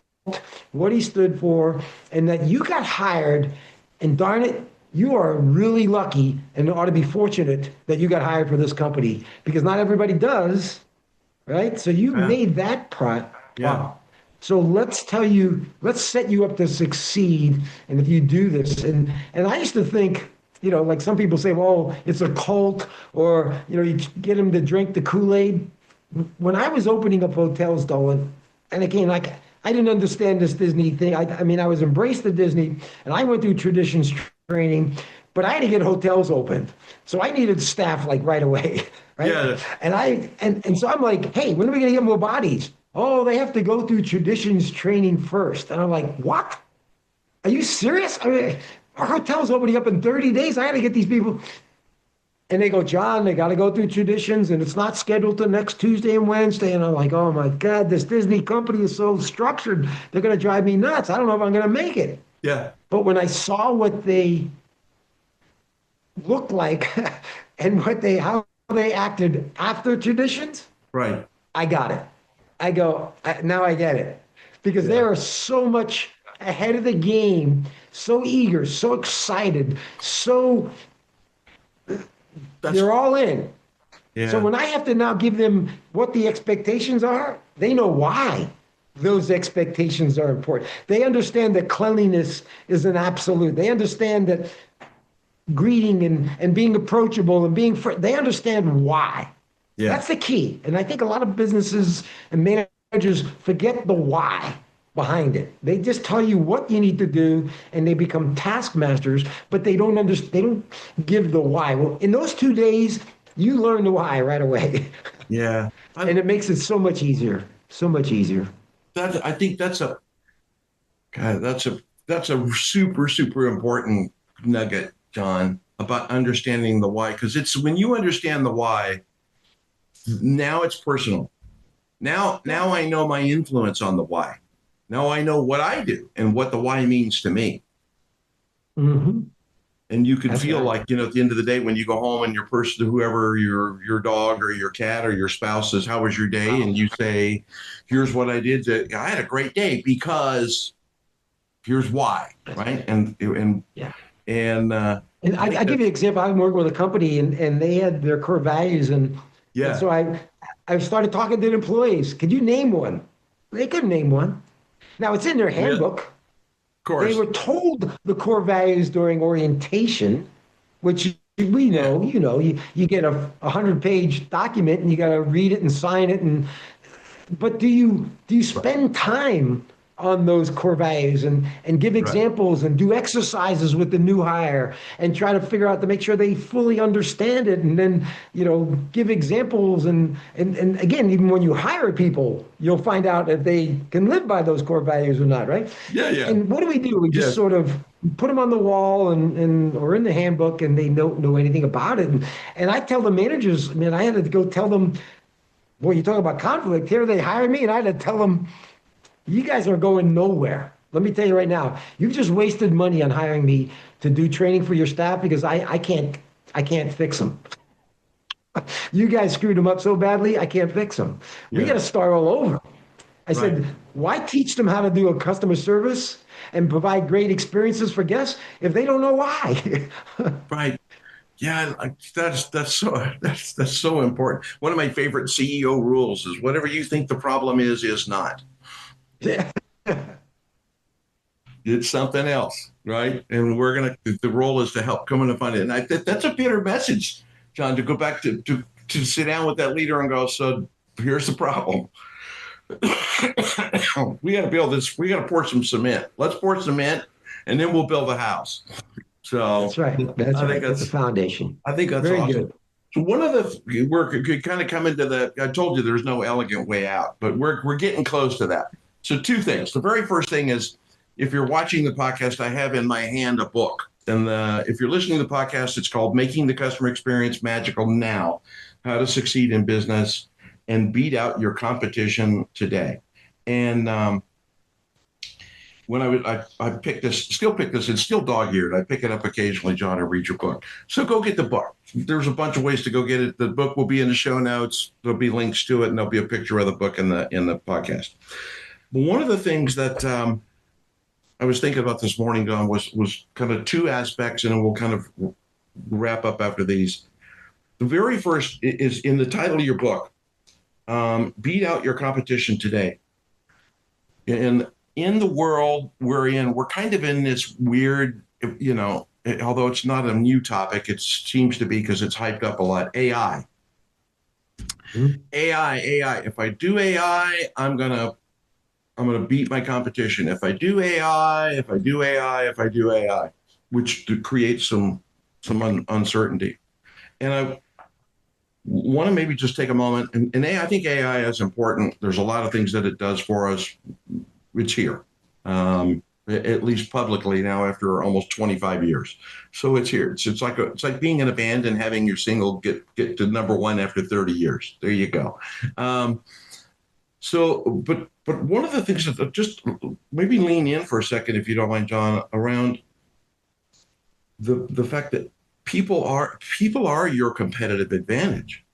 what he stood for, and that you got hired, and darn it, you are really lucky and ought to be fortunate that you got hired for this company, because not everybody does, right? So you made that Yeah. So let's set you up to succeed. And if you do this, and I used to think, like some people say, well, it's a cult, or, you get them to drink the Kool-Aid. When I was opening up hotels, though, and again, like, I didn't understand this Disney thing. I mean, I was embraced at Disney, and I went through traditions training, but I had to get hotels opened. So I needed staff like right away. Right? Yeah. And so I'm like, hey, when are we going to get more bodies? Oh, they have to go through traditions training first. And I'm like, what? Are you serious? I mean, our hotel's opening up in 30 days. I got to get these people. And they go, John, they got to go through traditions, and it's not scheduled till next Tuesday and Wednesday. And I'm like, oh my God, this Disney company is so structured. They're going to drive me nuts. I don't know if I'm going to make it. Yeah. But when I saw what they looked like and how they acted after traditions, Right. I got it. I go, now I get it. Because they are so much ahead of the game, so eager, so excited, they're all in. Yeah. So when I have to now give them what the expectations are, they know why those expectations are important. They understand that cleanliness is an absolute. They understand that greeting and being approachable and being they understand why. Yeah. That's the key. And I think a lot of businesses and managers forget the why behind it. They just tell you what you need to do, and they become taskmasters, but they don't understand. They don't give the why. Well, in those 2 days, you learn the why right away. Yeah. And it makes it so much easier. So much easier. I think that's a super, super important nugget, John, about understanding the why. Because it's when you understand the why, now it's personal. Now I know my influence on the why. Now I know what I do and what the why means to me. Mm-hmm. And you can That's feel right. like, at the end of the day, when you go home and your person, whoever your dog or your cat or your spouse says, "How was your day?" and you say, "Here's what I did. I had a great day because here's why." Right. Yeah. And I give you an example. I worked with a company, and they had their core values, and so I started talking to the employees. Could you name one? They couldn't name one. Now it's in their handbook. of course. They were told the core values during orientation, which we know. You get a 100-page document, and you got to read it and sign it. But do you spend time on those core values and give Right. examples and do exercises with the new hire and try to figure out to make sure they fully understand it. And then, give examples. And again, even when you hire people, you'll find out if they can live by those core values or not, right? Yeah, yeah. And what do? We just Yes. sort of put them on the wall and or in the handbook, and they don't know anything about it. And I tell the managers, man, I had to go tell them, boy, you talk about conflict. Here they hire me, and I had to tell them, you guys are going nowhere. Let me tell you right now, you've just wasted money on hiring me to do training for your staff because I can't fix them. You guys screwed them up so badly, I can't fix them. We got Yeah. to start all over. I Right. said, why teach them how to do a customer service and provide great experiences for guests if they don't know why? Right. Yeah, that's so that's so important. One of my favorite CEO rules is whatever you think the problem is not. Yeah. It's something else, right? And the role is to help come in and find it. And that's a bitter message, John, to go back to sit down with that leader and go, so here's the problem. We got to build this. We got to pour some cement. Let's pour cement, and then we'll build a house. So That's right. That's I think right. That's the foundation. I think that's Very awesome. good. So one of the we're could kind of come into the. I told you there's no elegant way out, but we're getting close to that. So two things. The very first thing is, if you're watching the podcast, I have in my hand a book, and if you're listening to the podcast, it's called "Making the Customer Experience Magical Now: How to Succeed in Business and Beat Out Your Competition Today." And when I picked this, still pick this, it's still dog-eared. I pick it up occasionally, John, and read your book. So go get the book. There's a bunch of ways to go get it. The book will be in the show notes. There'll be links to it, and there'll be a picture of the book in the podcast. But one of the things that I was thinking about this morning, John, was kind of two aspects, and then we'll kind of wrap up after these. The very first is in the title of your book, Beat Out Your Competition Today. And in the world we're in, we're kind of in this weird, although it's not a new topic, it seems to be because it's hyped up a lot. AI. Mm-hmm. AI. If I do AI, I'm gonna beat my competition. If I do AI, which creates some uncertainty. And I want to maybe just take a moment. And I think AI is important. There's a lot of things that it does for us. It's here, at least publicly now after almost 25 years. So it's here. It's like being in a band and having your single get to number one after 30 years. There you go. But one of the things that just maybe lean in for a second, if you don't mind, John, around the fact that people are your competitive advantage.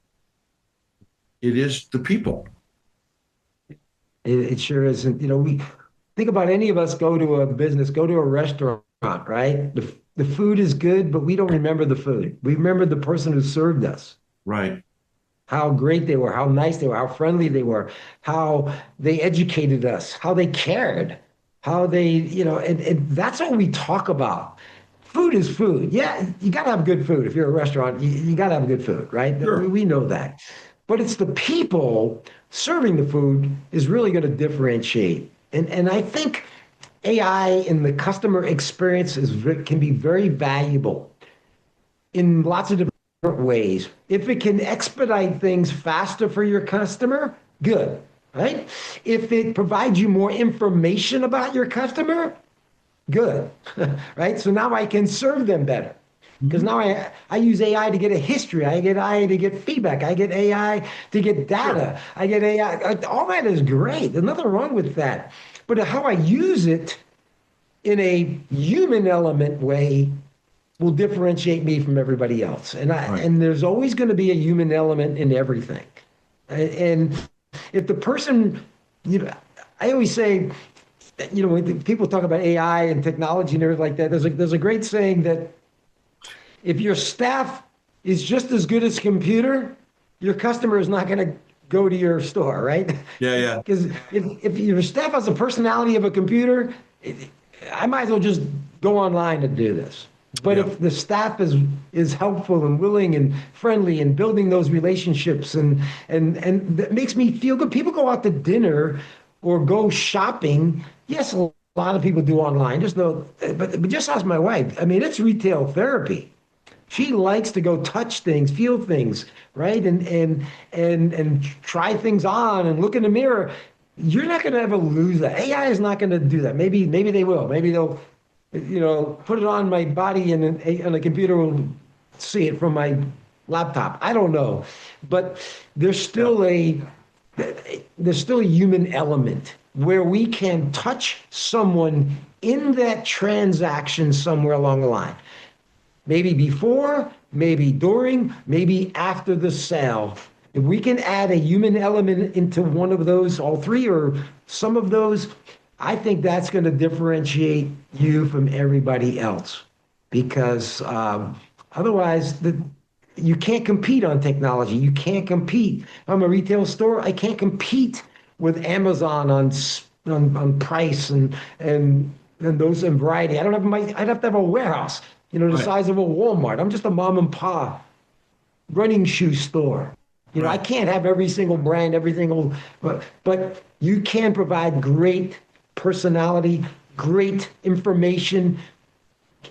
It is the people. It sure isn't. We think about any of us go to a business, go to a restaurant, right? The food is good, but we don't remember the food. We remember the person who served us. Right. How great they were, how nice they were, how friendly they were, how they educated us, how they cared, how they, and that's what we talk about. Food is food. Yeah, you got to have good food. If you're a restaurant, you got to have good food, right? Sure. We know that. But it's the people serving the food is really going to differentiate. And I think AI in the customer experience can be very valuable in lots of different ways. If it can expedite things faster for your customer, good, right? If it provides you more information about your customer, good, right? So now I can serve them better. Because now I use AI to get a history. I get AI to get feedback. I get AI to get data. Sure. I get AI. All that is great. There's nothing wrong with that. But how I use it in a human element way will differentiate me from everybody else. And there's always going to be a human element in everything. And if the person, I always say, when people talk about AI and technology and everything like that, there's a great saying that if your staff is just as good as a computer, your customer is not going to go to your store, right? Yeah. Because if your staff has the personality of a computer, I might as well just go online and do this. But if the staff is helpful and willing and friendly and building those relationships and that makes me feel good. People go out to dinner or go shopping Yes, a lot of people do online. Just know, but just ask my wife. I mean, it's retail therapy. She likes to go touch things, feel things, right? And try things on and look in the mirror. You're not going to ever lose that. AI is not going to do that. Maybe they will. Maybe they'll, put it on my body and the computer will see it from my laptop. I don't know, but there's still a there's still a human element where we can touch someone in that transaction somewhere along the line. Maybe before, maybe during, maybe after the sale. If we can add a human element into one of those, all three or some of those, I think that's going to differentiate you from everybody else. Because otherwise, you can't compete on technology. You can't compete. If I'm a retail store, I can't compete with Amazon on price and those and variety. I'd have to have a warehouse, the size of a Walmart. I'm just a mom and pop running shoe store. I can't have every single brand, every single, but you can provide great personality, great information,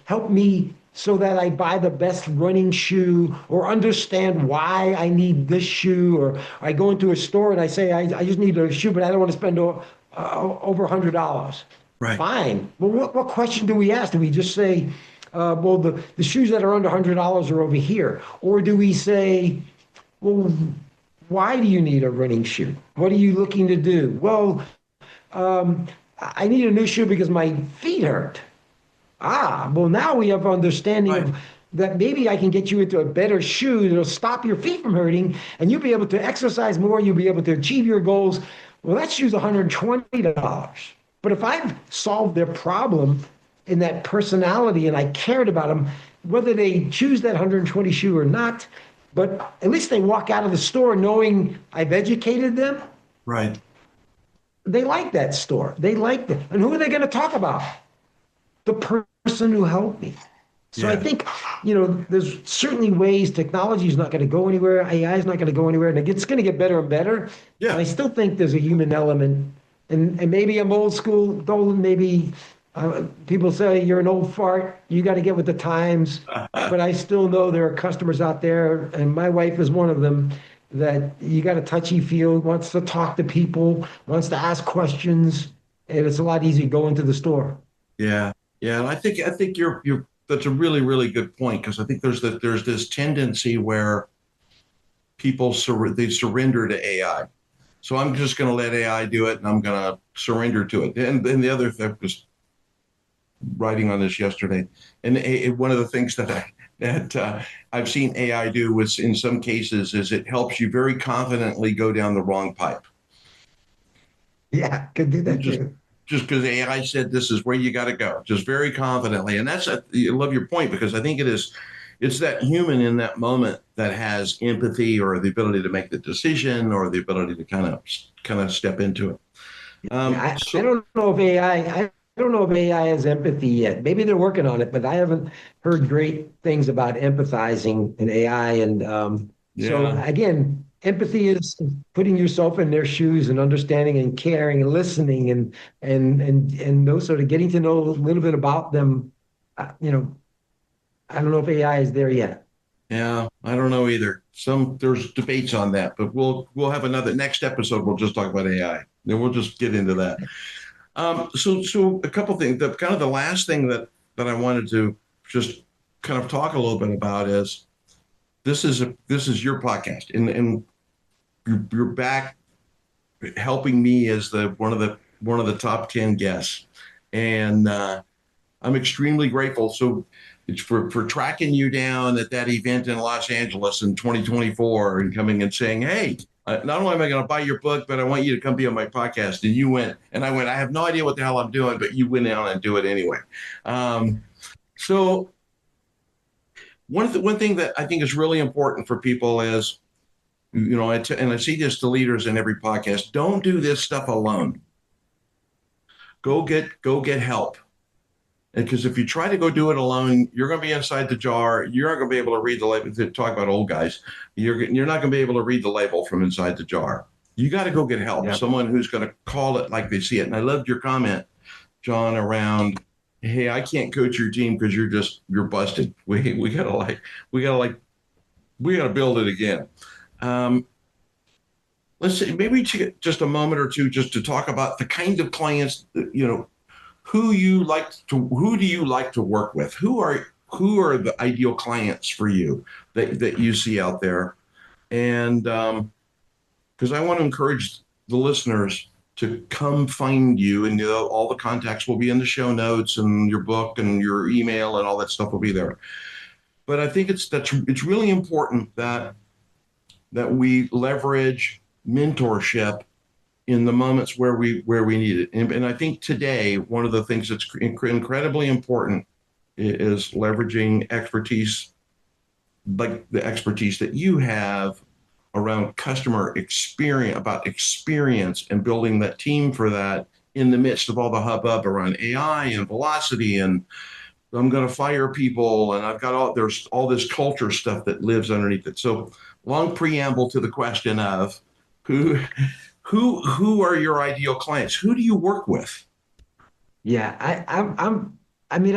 help me so that I buy the best running shoe or understand why I need this shoe, or I go into a store and I say, I just need a shoe, but I don't want to spend over $100. Right. Fine. Well, what question do we ask? Do we just say, well, the shoes that are under $100 are over here? Or do we say, well, why do you need a running shoe? What are you looking to do? Well, I need a new shoe because my feet hurt. Well, now we have understanding of that maybe I can get you into a better shoe that'll stop your feet from hurting, and you'll be able to exercise more, you'll be able to achieve your goals. Well, that shoe's $120. But if I've solved their problem in that personality and I cared about them, whether they choose that 120 shoe or not, but at least they walk out of the store knowing I've educated them. Right. They like that store. They like it. And who are they going to talk about? The person who helped me. So I think, there's certainly ways technology is not going to go anywhere. AI is not going to go anywhere. And it's going to get better and better. Yeah. But I still think there's a human element. And maybe I'm old school, though maybe people say you're an old fart. You got to get with the times. But I still know there are customers out there, and my wife is one of them, that you got a touchy feel, wants to talk to people, wants to ask questions. And it's a lot easier to go into the store. Yeah. Yeah, and I think you're that's a really, really good point, because I think there's this tendency where people they surrender to AI. So I'm just going to let AI do it, and I'm going to surrender to it. And the other thing, I was writing on this yesterday, and one of the things that I've seen AI do was, in some cases, is it helps you very confidently go down the wrong pipe. Yeah, could do that too. Just because AI said this is where you got to go, just very confidently. And I love your point, because I think it's that human in that moment that has empathy, or the ability to make the decision, or the ability to kind of step into it. I don't know if I don't know if AI has empathy yet. Maybe they're working on it, but I haven't heard great things about empathizing in AI. And so again, empathy is putting yourself in their shoes and understanding and caring and listening and those sort of getting to know a little bit about them. I don't know if AI is there yet. Yeah, I don't know either. There's debates on that, but we'll have next episode. We'll just talk about AI. Then we'll just get into that. So a couple things. The last thing that I wanted to just kind of talk a little bit about is this is your podcast, and you're back helping me as one of the top 10 guests, and I'm extremely grateful. So it's for tracking you down at that event in Los Angeles in 2024 and coming and saying, hey, not only am I going to buy your book, but I want you to come be on my podcast. And you went, and I went, I have no idea what the hell I'm doing, but you went out and do it anyway. So one thing that I think is really important for people is, and I see this to leaders in every podcast, don't do this stuff alone. Go get help. Because if you try to go do it alone, you're going to be inside the jar. You're not going to be able to read the label. To talk about old guys, you're not going to be able to read the label from inside the jar. You got to go get help. Yep. Someone who's going to call it like they see it. And I loved your comment John, around, hey, I can't coach your team because you're busted. We gotta build it again. Um, let's see, maybe just a moment or two just to talk about the kind of clients that, who do you like to work with? Who are the ideal clients for you that you see out there? And because I want to encourage the listeners to come find you, and all the contacts will be in the show notes, and your book and your email and all that stuff will be there. But I think it's really important that we leverage mentorship in the moments where we need it. And I think today one of the things that's incredibly important is leveraging expertise, like the expertise that you have around customer experience, about experience, and building that team for that in the midst of all the hubbub around AI and velocity, and I'm going to fire people, and there's all this culture stuff that lives underneath it. So, long preamble to the question of who who are your ideal clients? Who do you work with? Yeah, I mean,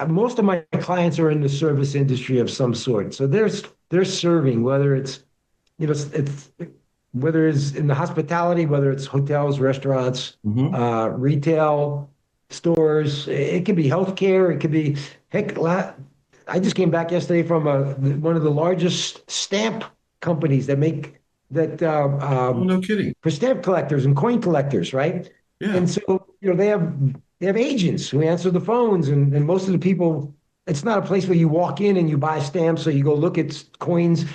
most of my clients are in the service industry of some sort. So they're serving, whether it's, it's whether it's in the hospitality, whether it's hotels, restaurants, Mm-hmm. retail stores. It could be healthcare. It could be, heck, I just came back yesterday from one of the largest stamp companies that Oh, no kidding. for stamp collectors and coin collectors, right? Yeah, And so, they have agents who answer the phones, and most of the people, it's not a place where you walk in and you buy stamps or you go look at coins.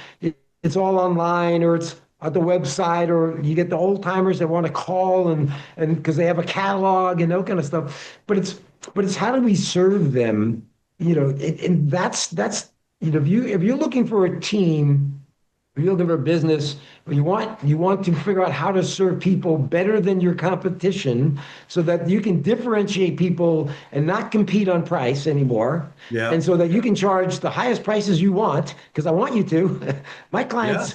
It's all online, or it's at the website, or you get the old timers that want to call and because they have a catalog and that kind of stuff. But it's how do we serve them? And that's if you're looking for a team, if you're looking for a business, you want to figure out how to serve people better than your competition, so that you can differentiate people and not compete on price anymore, yeah, and so that you can charge the highest prices you want, because I want you to. My yeah. clients,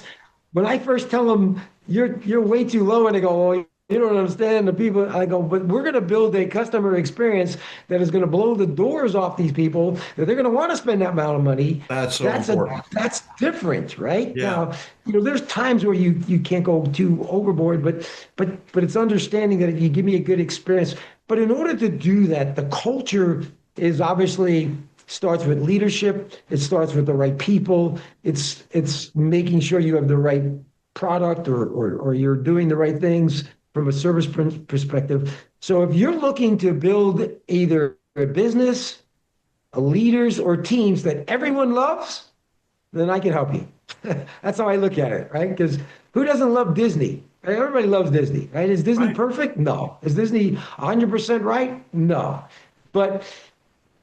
when I first tell them you're way too low, and they go, "Oh, you don't understand the people," I go, "But we're going to build a customer experience that is going to blow the doors off these people, that they're going to want to spend that amount of money." That's so That's a important. that's different, right? Yeah, Now, there's times where you can't go too overboard, but it's understanding that if you give me a good experience. But in order to do that, the culture is obviously starts with leadership. It starts with the right people. It's making sure you have the right product, or you're doing the right things from a service perspective. So if you're looking to build either a business, a leaders, or teams that everyone loves, then I can help you. That's how I look at it, right? Because who doesn't love Disney? Right? Everybody loves Disney, right? Is Disney right. perfect? No. Is Disney 100% right? No. But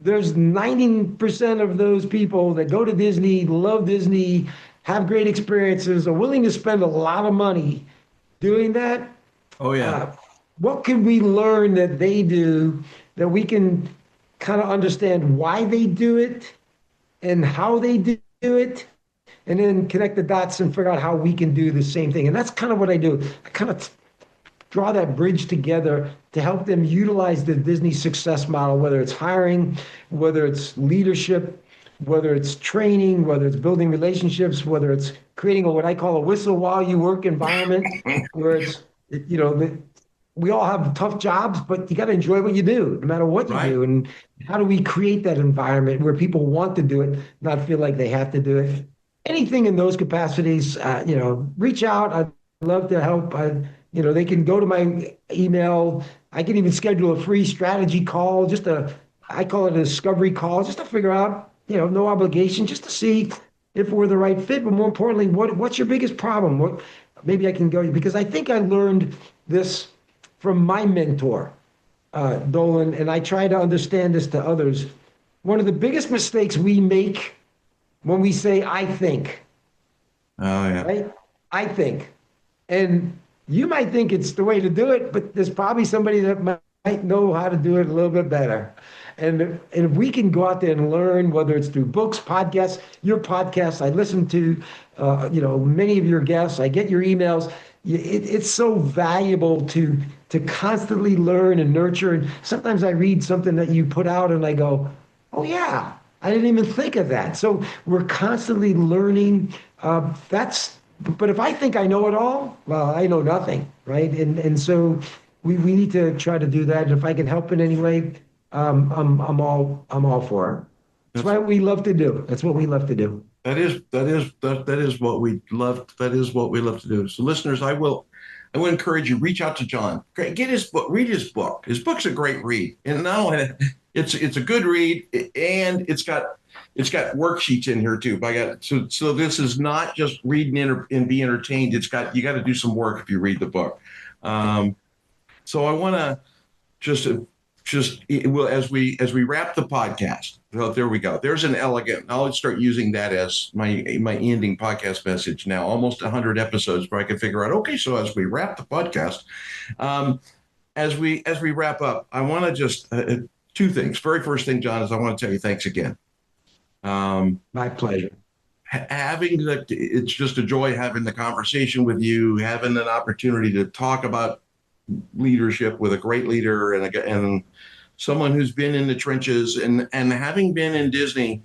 there's 90% of those people that go to Disney, love Disney, have great experiences, are willing to spend a lot of money doing that. Oh, yeah. uh, what can we learn that they do, that we can kind of understand why they do it and how they do it, and then connect the dots and figure out how we can do the same thing. And that's kind of what I do. I kind of draw that bridge together to help them utilize the Disney success model, whether it's hiring, whether it's leadership, whether it's training, whether it's building relationships, whether it's creating what I call a whistle while you work environment, where it's, we all have tough jobs, but you got to enjoy what you do, no matter what you Right. do. And how do we create that environment where people want to do it, not feel like they have to do it? Anything in those capacities, reach out. I'd love to help. They can go to my email. I can even schedule a free strategy call, I call it a discovery call, just to figure out, no obligation, just to see if we're the right fit. But more importantly, what's your biggest problem? Maybe I can go, because I think I learned this from my mentor, Dolan, and I try to understand this to others. One of the biggest mistakes we make when we say, I think, Oh, yeah. right? I think. And you might think it's the way to do it, but there's probably somebody that might know how to do it a little bit better. And if we can go out there and learn, whether it's through books, podcasts, your podcast, I listen to, many of your guests, I get your emails. it's so valuable to constantly learn and nurture. And sometimes I read something that you put out and I go, oh yeah, I didn't even think of that. So we're constantly learning. But if I think I know it all, well, I know nothing, right? And so we need to try to do that. And if I can help in any way, I'm all for it. That's what we love to do. That's what we love to do. That is what we love. That is what we love to do. So, listeners, I will encourage you, reach out to John. Get his book. Read his book. His book's a great read, and not only it's a good read, and it's got worksheets in here too. So this is not just read and be entertained. You got to do some work if you read the book. So I want to just as we wrap the podcast. Well, there we go. There's an elegant. I'll start using that as my ending podcast message now. Almost 100 episodes where I can figure out. Okay, so as we wrap the podcast, as we wrap up, I want to just two things. Very first thing, John, is I want to tell you thanks again. My pleasure. It's just a joy having the conversation with you, having an opportunity to talk about leadership with a great leader and someone who's been in the trenches and having been in Disney.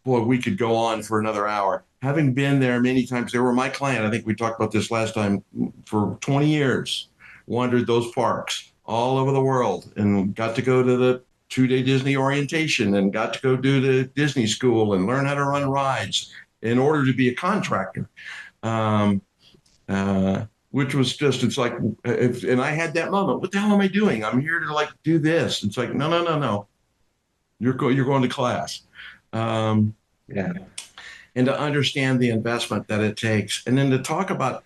Boy, we could go on for another hour. Having been there many times, they were my client. I think we talked about this last time. For 20 years, wandered those parks all over the world and got to go to the 2-day Disney orientation and got to go do the Disney school and learn how to run rides in order to be a contractor. Which was just, it's like, and I had that moment. What the hell am I doing? I'm here to do this. It's like, no. You're going to class. Yeah. And to understand the investment that it takes. And then to talk about,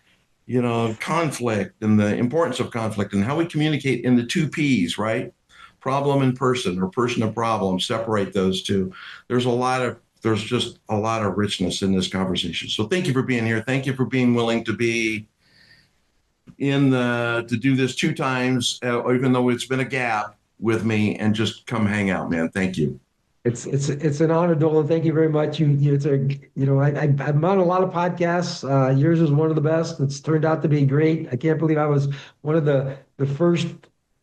conflict and the importance of conflict and how we communicate in the 2 Ps, right? Problem and person, or person and problem, separate those two. There's just a lot of richness in this conversation. So thank you for being here. Thank you for being willing to be to do this 2 times, even though it's been a gap with me, and just come hang out, man. Thank you. It's an honor, Dolan. Thank you very much. I'm on a lot of podcasts. Yours is one of the best. It's turned out to be great. I can't believe I was one of the first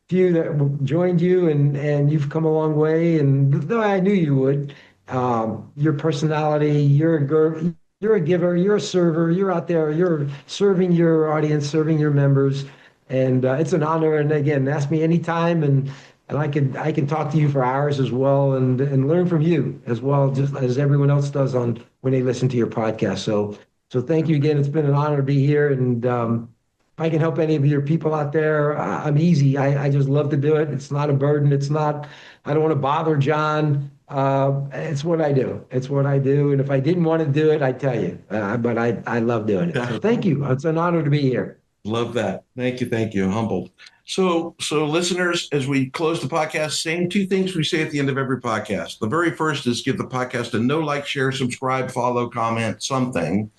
few that joined you, and you've come a long way. And though I knew you would, your personality, you're a giver, you're a server, you're out there, you're serving your audience, serving your members. And it's an honor. And again, ask me anytime, and I can talk to you for hours as well, and learn from you as well, just as everyone else does when they listen to your podcast. So thank you again. It's been an honor to be here. And if I can help any of your people out there, I'm easy. I just love to do it. It's not a burden. I don't want to bother John. It's what I do. And if I didn't want to do it, I'd tell you. But I love doing it. So thank you. It's an honor to be here. Love that. Thank you. Humbled. So listeners, as we close the podcast, same 2 things we say at the end of every podcast. The very first is give the podcast a no, like, share, subscribe, follow, comment, something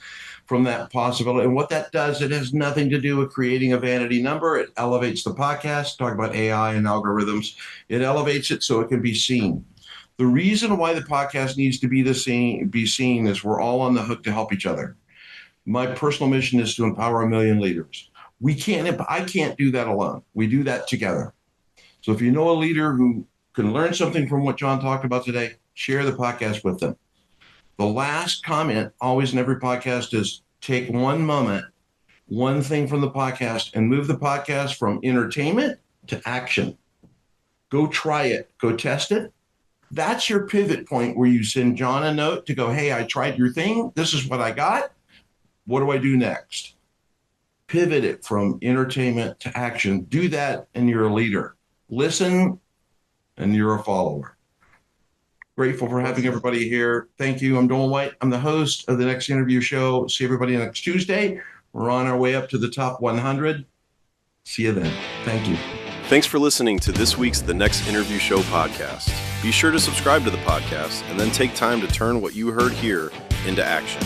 from that possibility. And what that does, it has nothing to do with creating a vanity number. It elevates the podcast. Talk about AI and algorithms. It elevates it so it can be seen. The reason why the podcast needs to be seen is we're all on the hook to help each other. My personal mission is to empower 1 million leaders. I can't do that alone. We do that together. So if you know a leader who can learn something from what John talked about today, share the podcast with them. The last comment always in every podcast is take 1 moment, 1 thing from the podcast, and move the podcast from entertainment to action. Go try it. Go test it. That's your pivot point where you send John a note to go, hey, I tried your thing. This is what I got. What do I do next? Pivot it from entertainment to action. Do that, and you're a leader. Listen, and you're a follower. Grateful for having everybody here. Thank you. I'm Dolan White. I'm the host of the Next Interview Show. See everybody next Tuesday. We're on our way up to the top 100. See you then. Thank you. Thanks for listening to this week's The Next Interview Show podcast. Be sure to subscribe to the podcast and then take time to turn what you heard here into action.